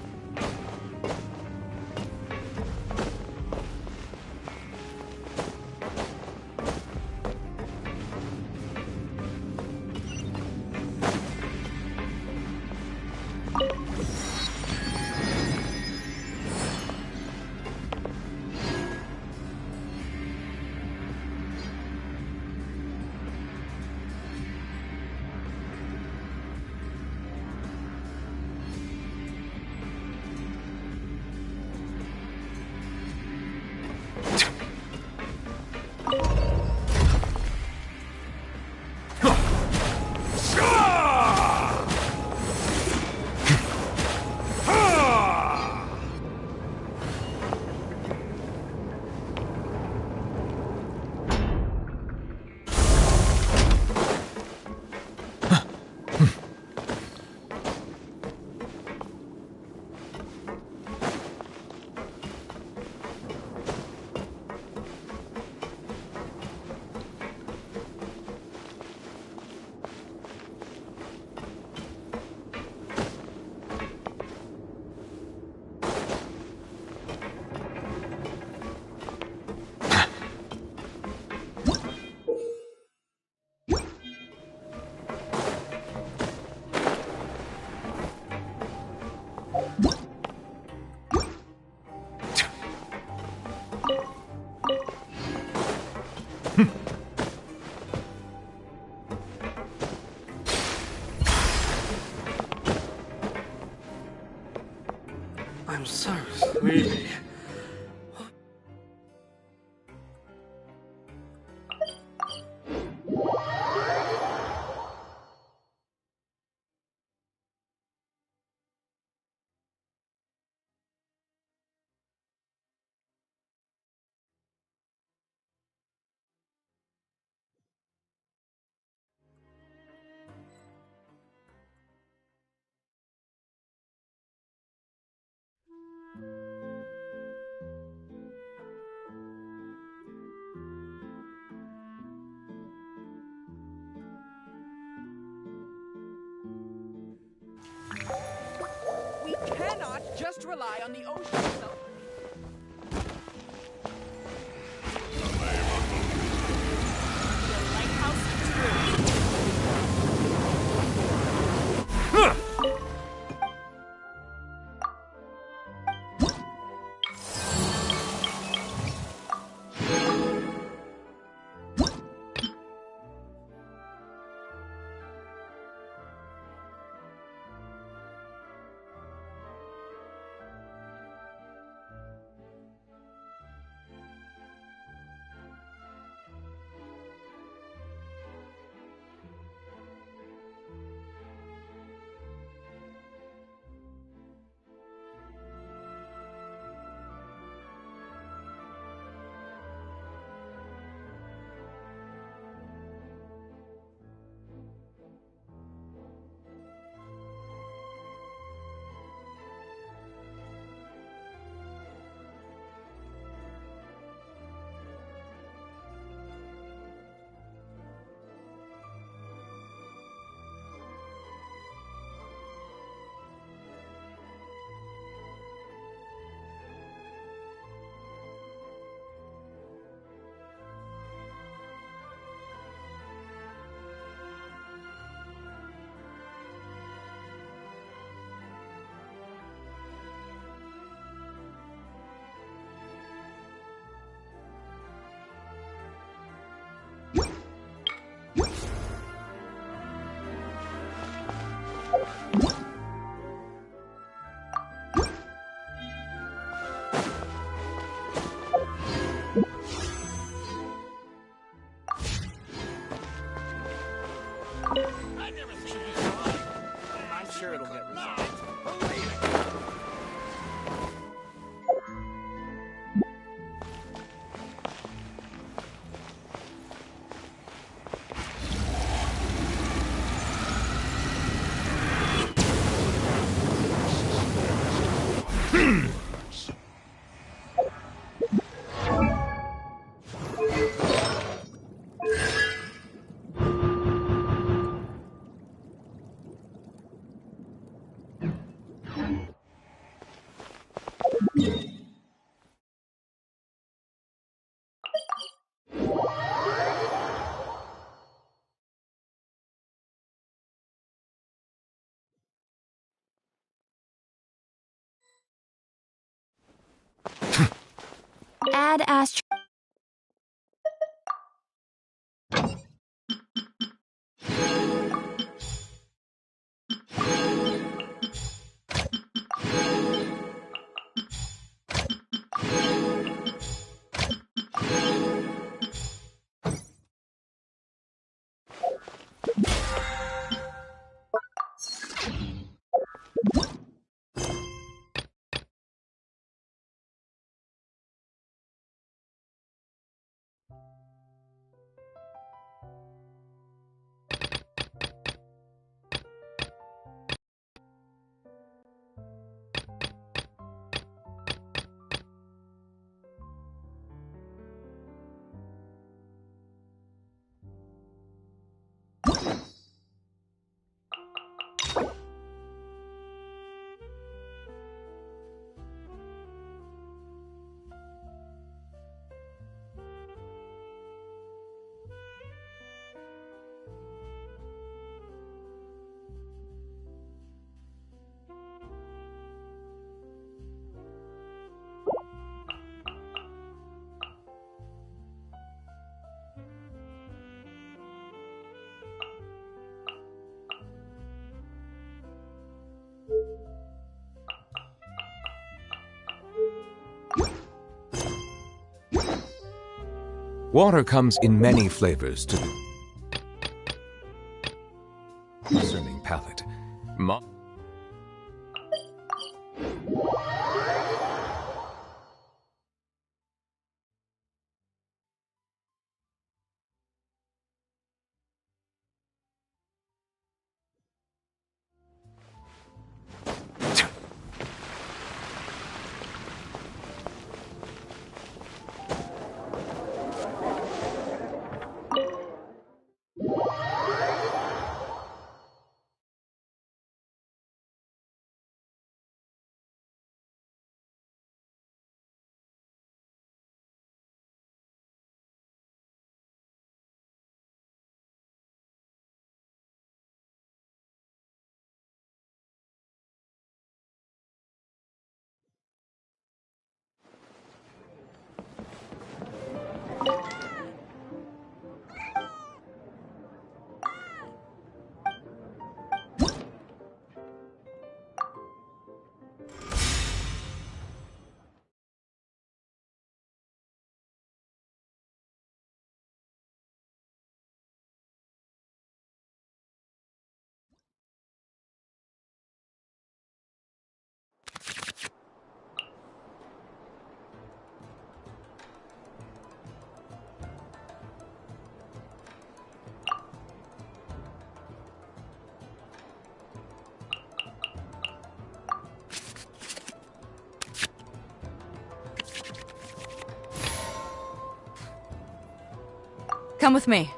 I'm so sleepy. We cannot just rely on the ocean itself. I'm sure it'll get resolved. Add Astro. Water comes in many flavors to the discerning palate. Come with me.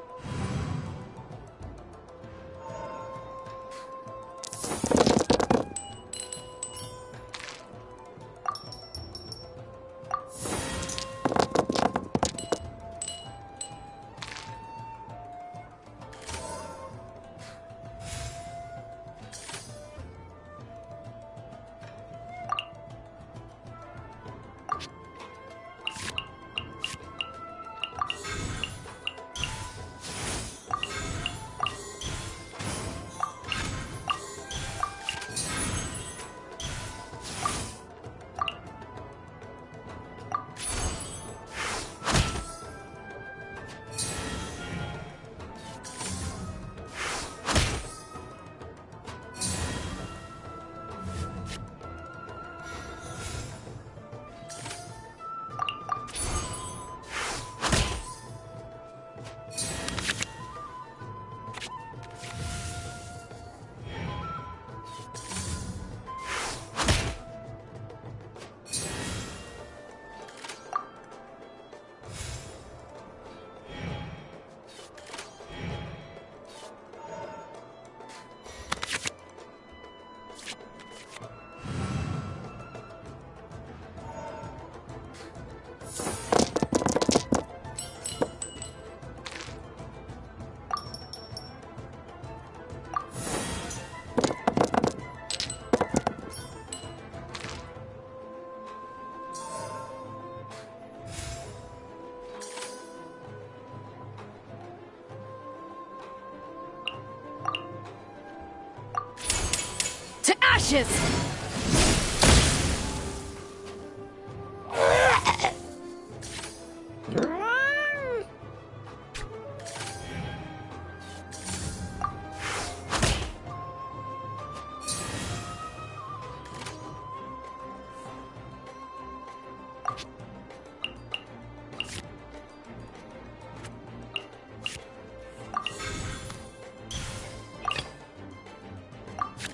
bitches!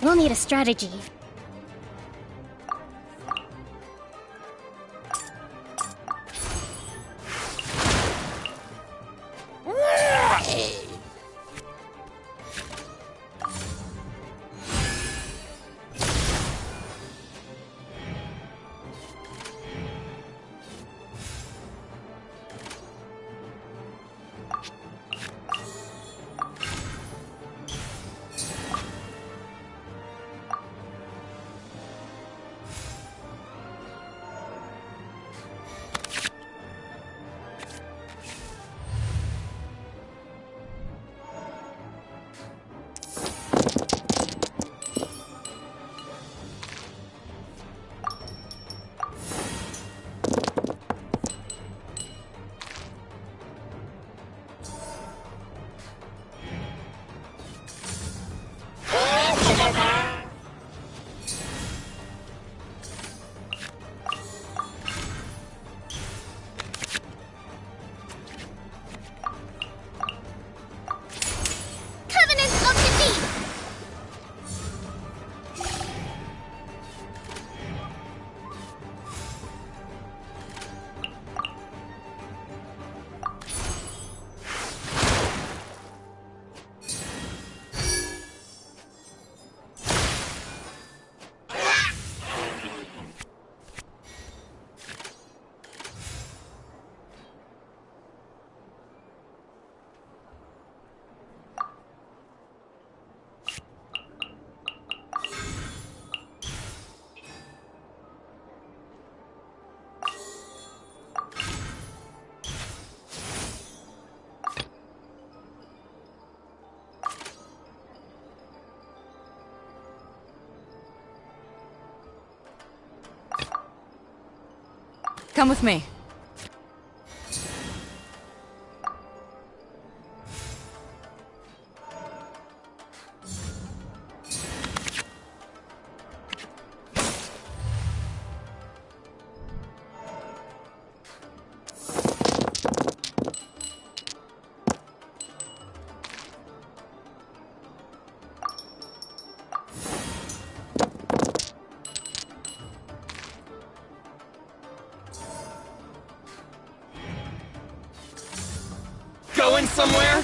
We'll need a strategy. Come with me. Going somewhere?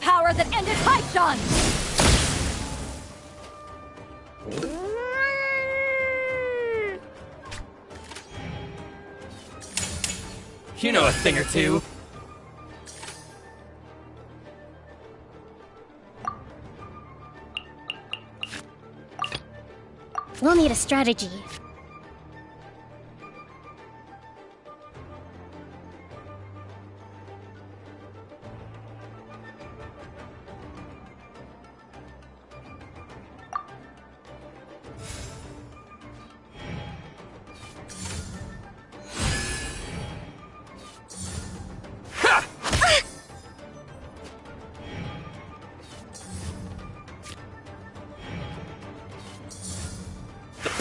Power that ended Haishan! You know a thing or two. We'll need a strategy.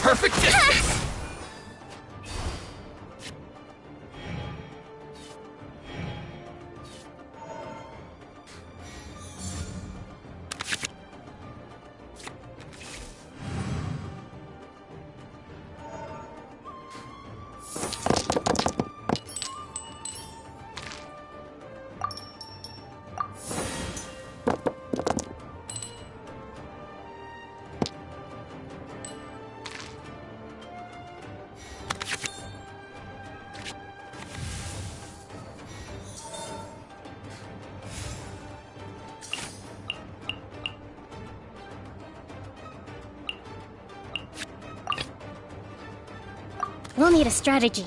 Perfect distance! We'll need a strategy.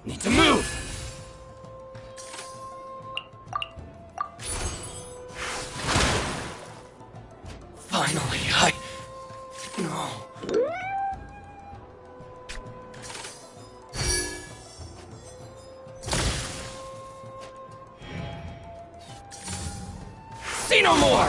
Need to move! Finally, No. See no more!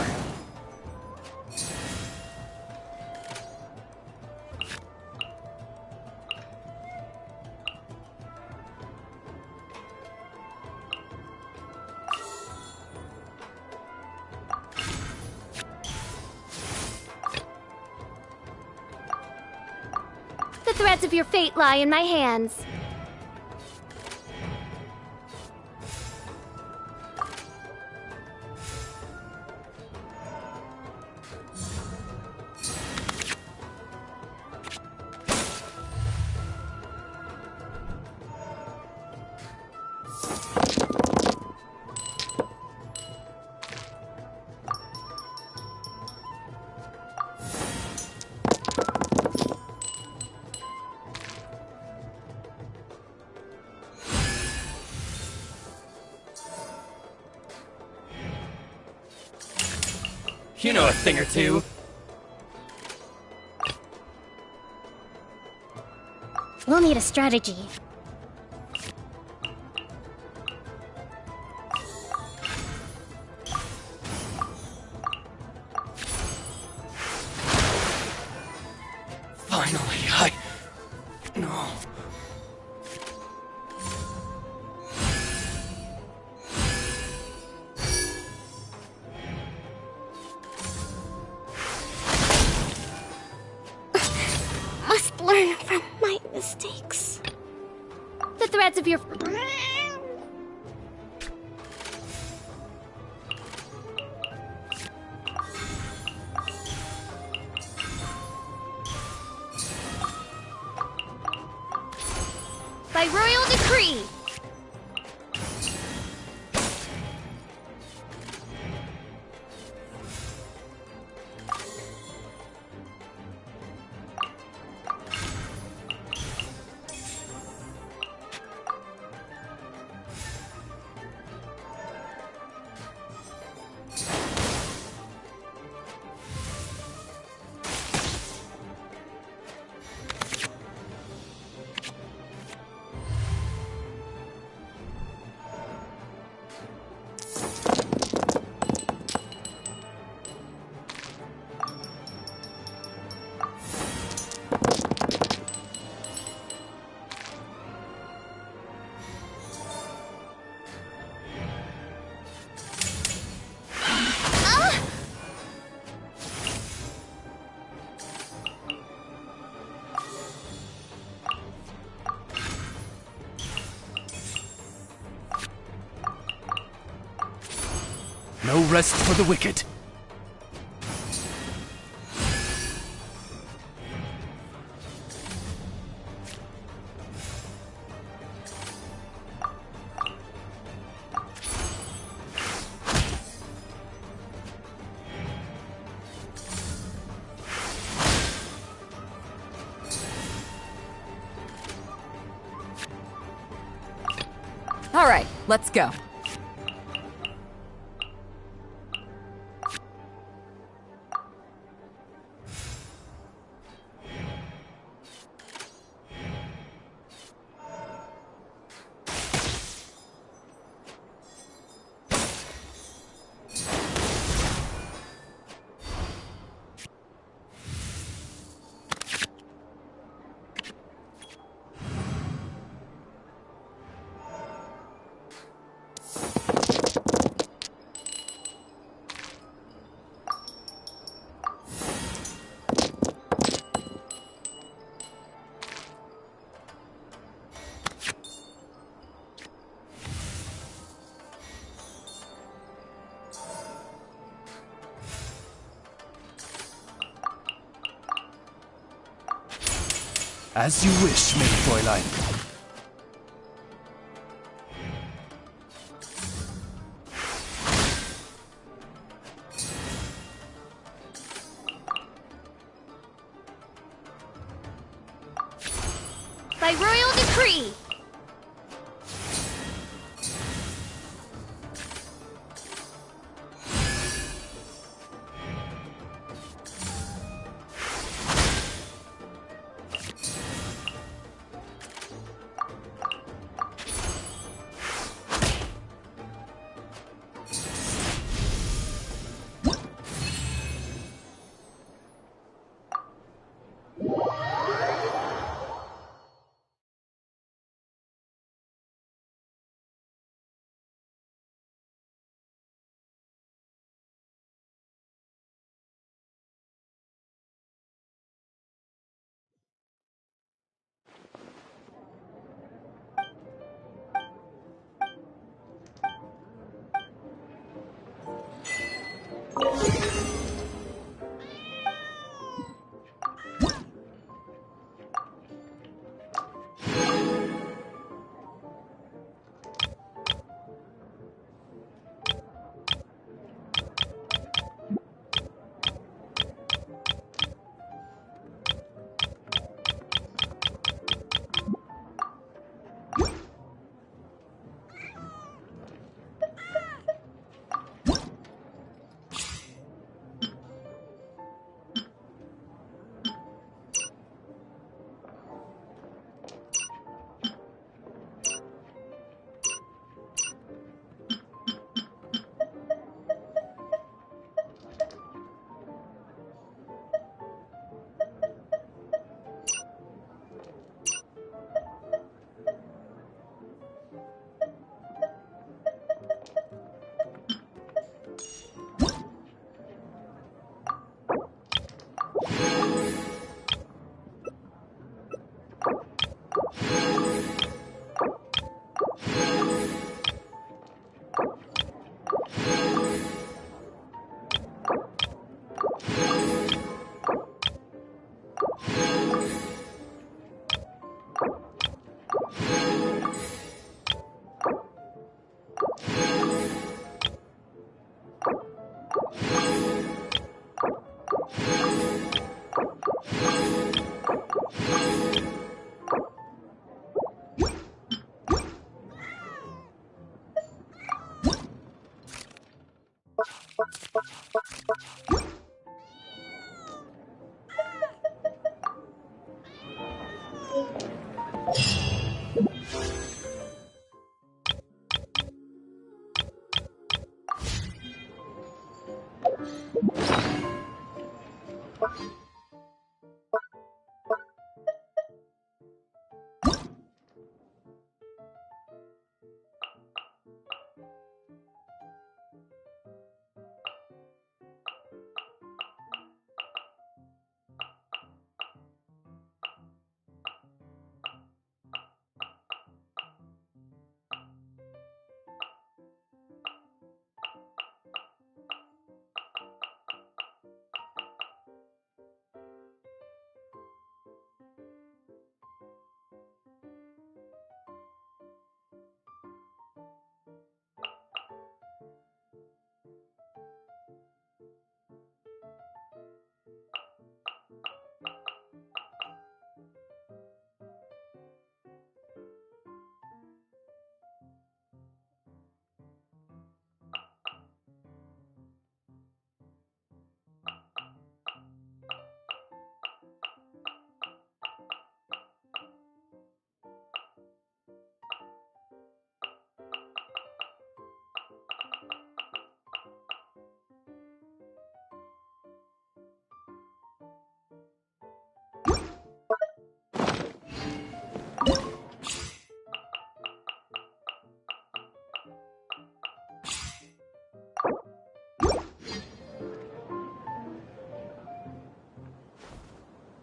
The threads of your fate lie in my hands. You know a thing or two. We'll need a strategy. Finally, No. Must learn from my mistakes. The threads of your... By royal decree! No rest for the wicked. All right, let's go. As you wish, mein Fräulein. By royal decree.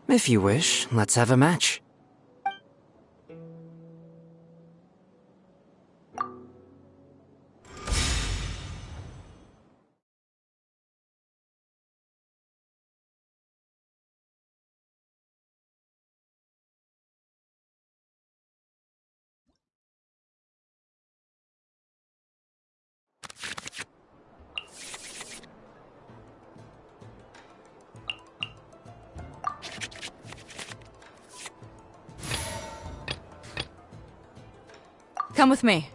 If you wish, let's have a match. Come with me.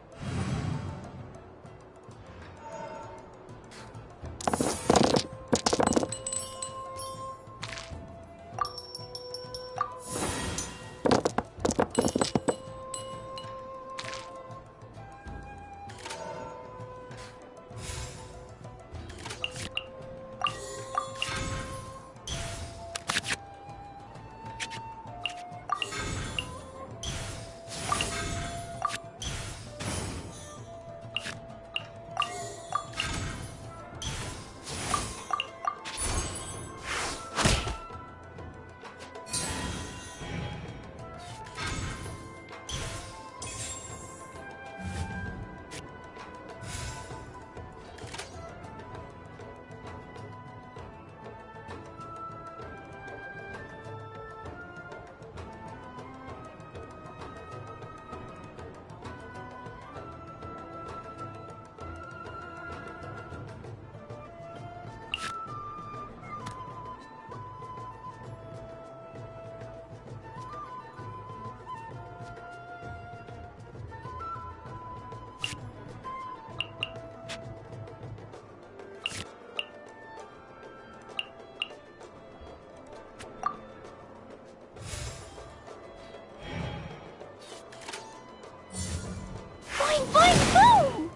Boing, boing, boom!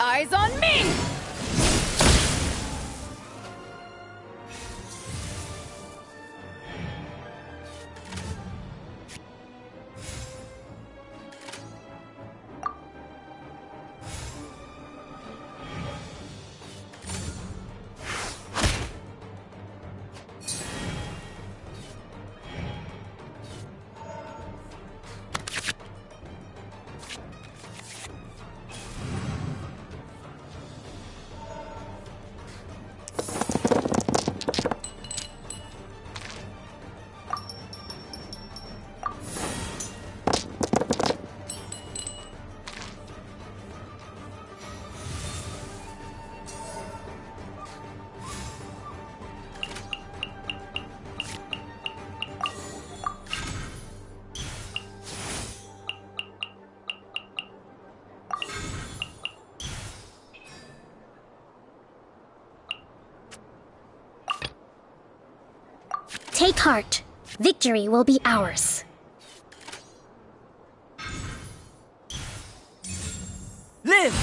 Eyes on me! Take heart. Victory will be ours. Live!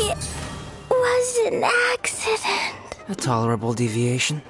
It was an accident. A tolerable deviation.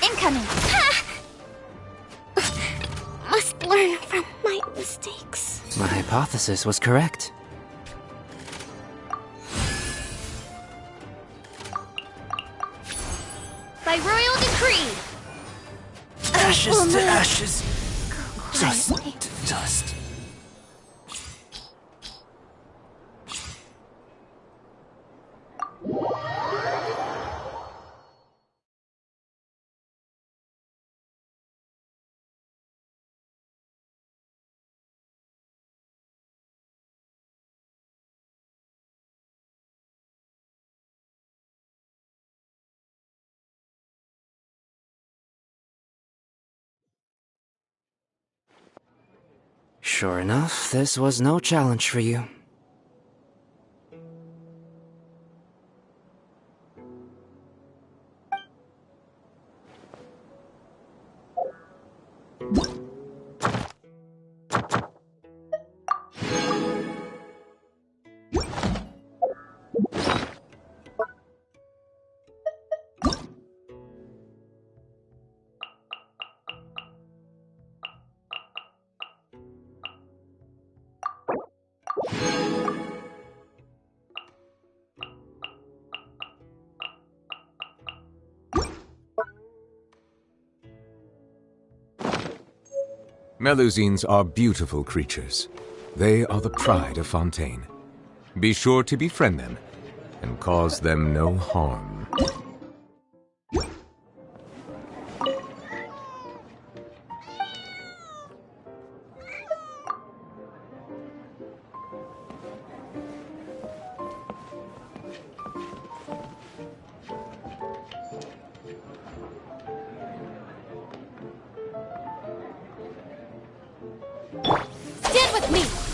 Incoming! Must learn from my mistakes. My hypothesis was correct. By royal decree! Ashes to ashes. Dust quietly. to dust. Sure enough, this was no challenge for you. Melusines are beautiful creatures. They are the pride of Fontaine. Be sure to befriend them and cause them no harm. Stand with me!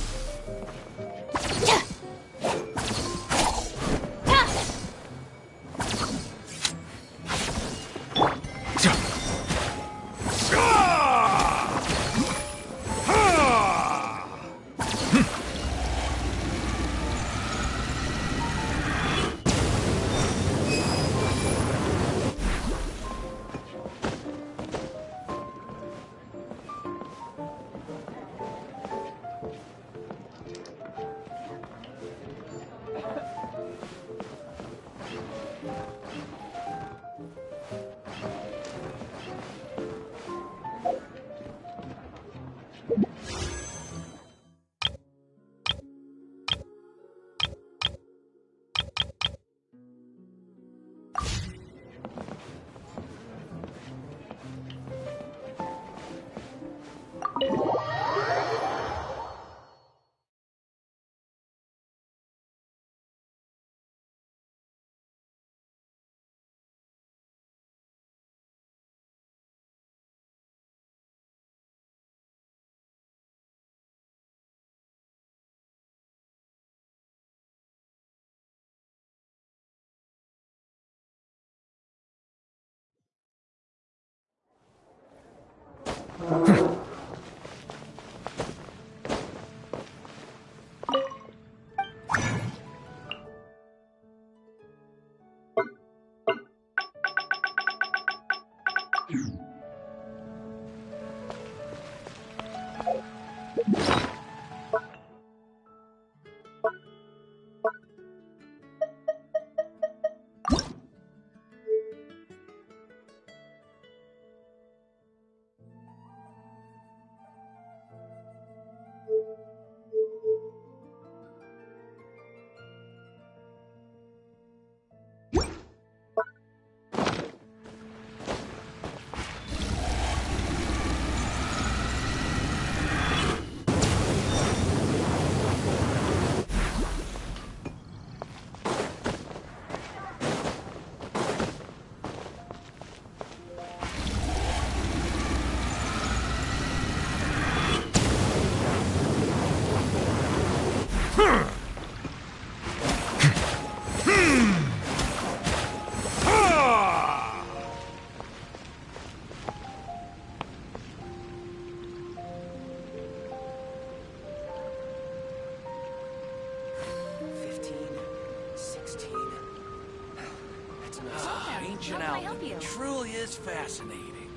Ancient alchemy truly is fascinating.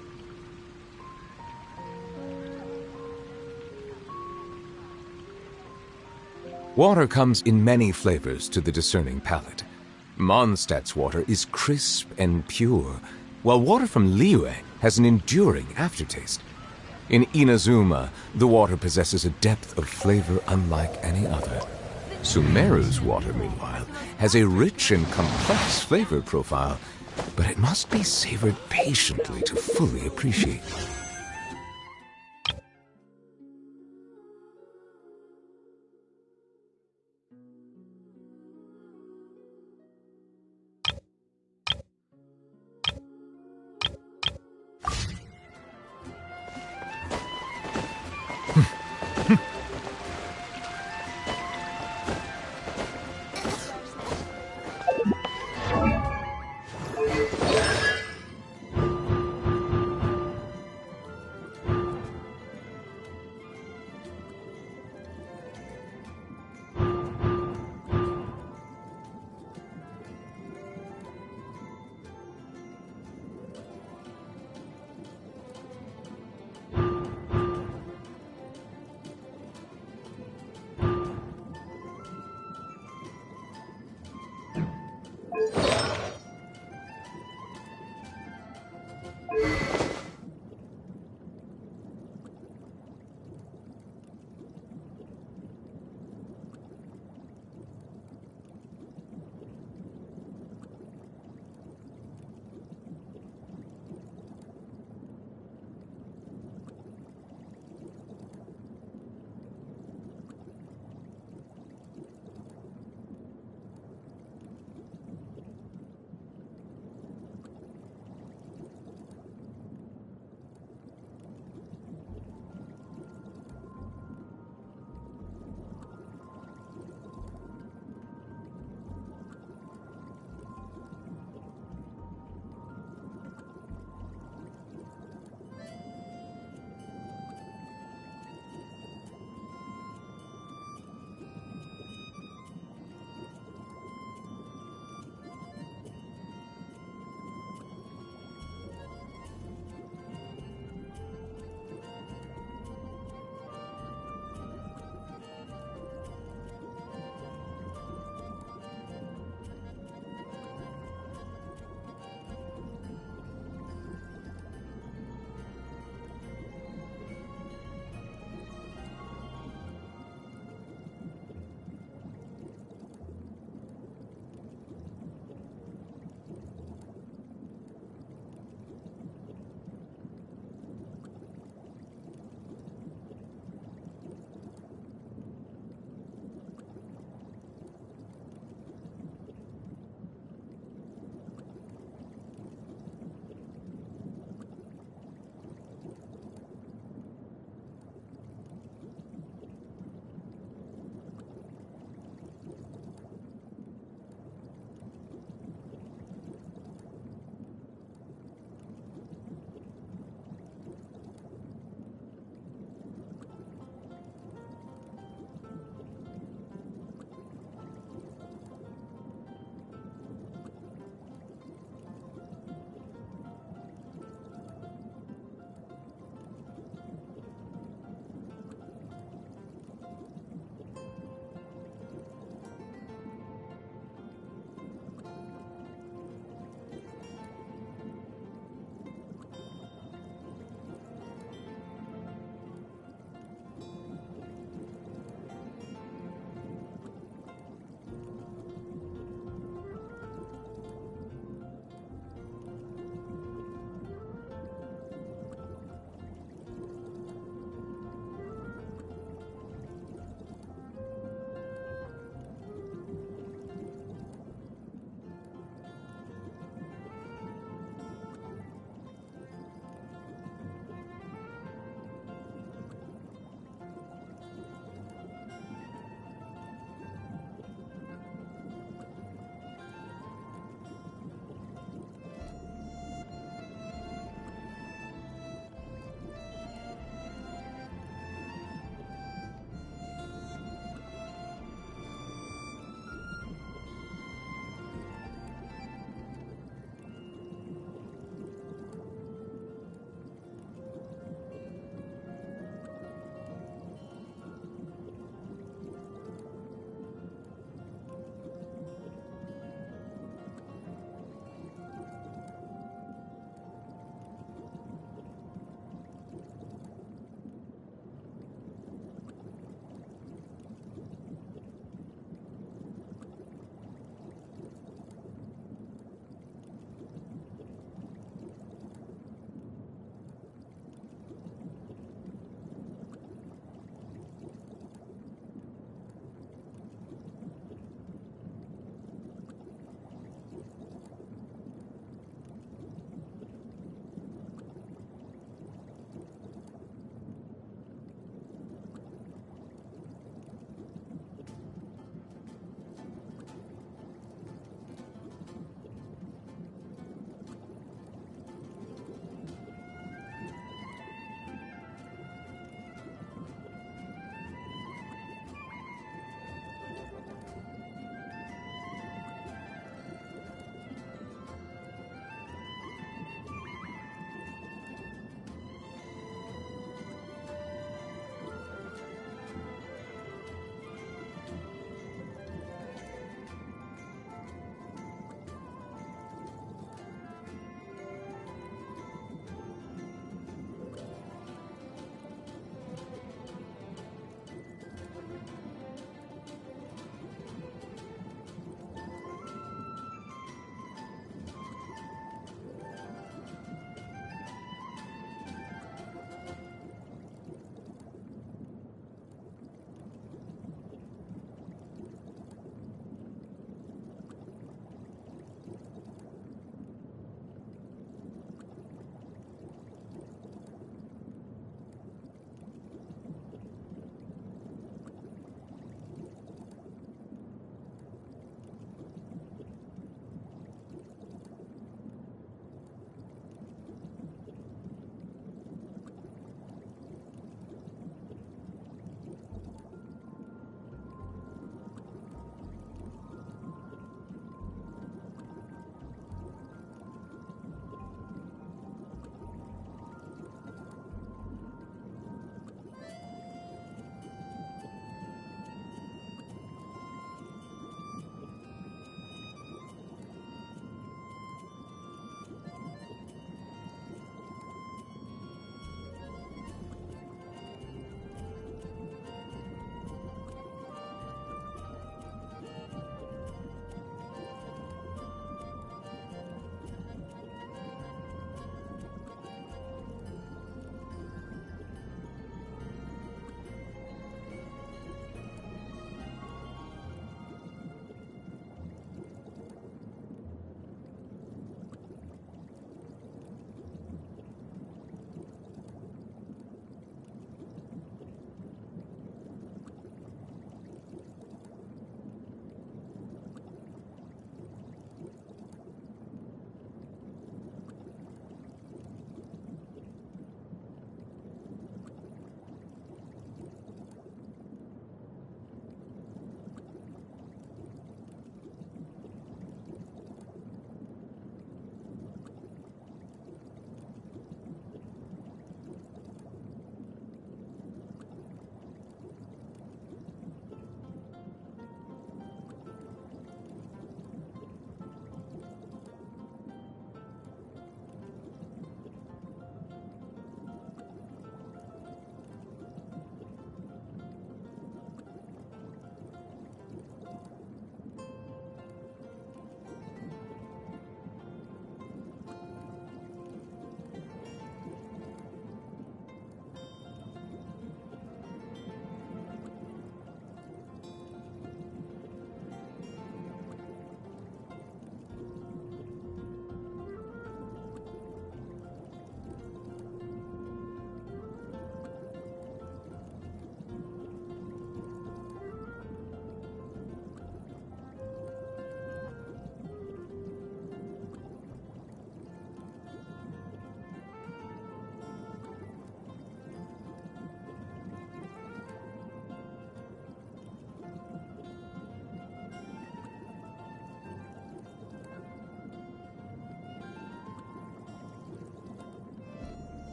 Water comes in many flavors to the discerning palate. Mondstadt's water is crisp and pure, while water from Liyue has an enduring aftertaste. In Inazuma, the water possesses a depth of flavor unlike any other. Sumeru's water, meanwhile, has a rich and complex flavor profile, but it must be savored patiently to fully appreciate.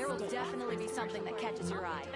There will definitely be something that catches your eye.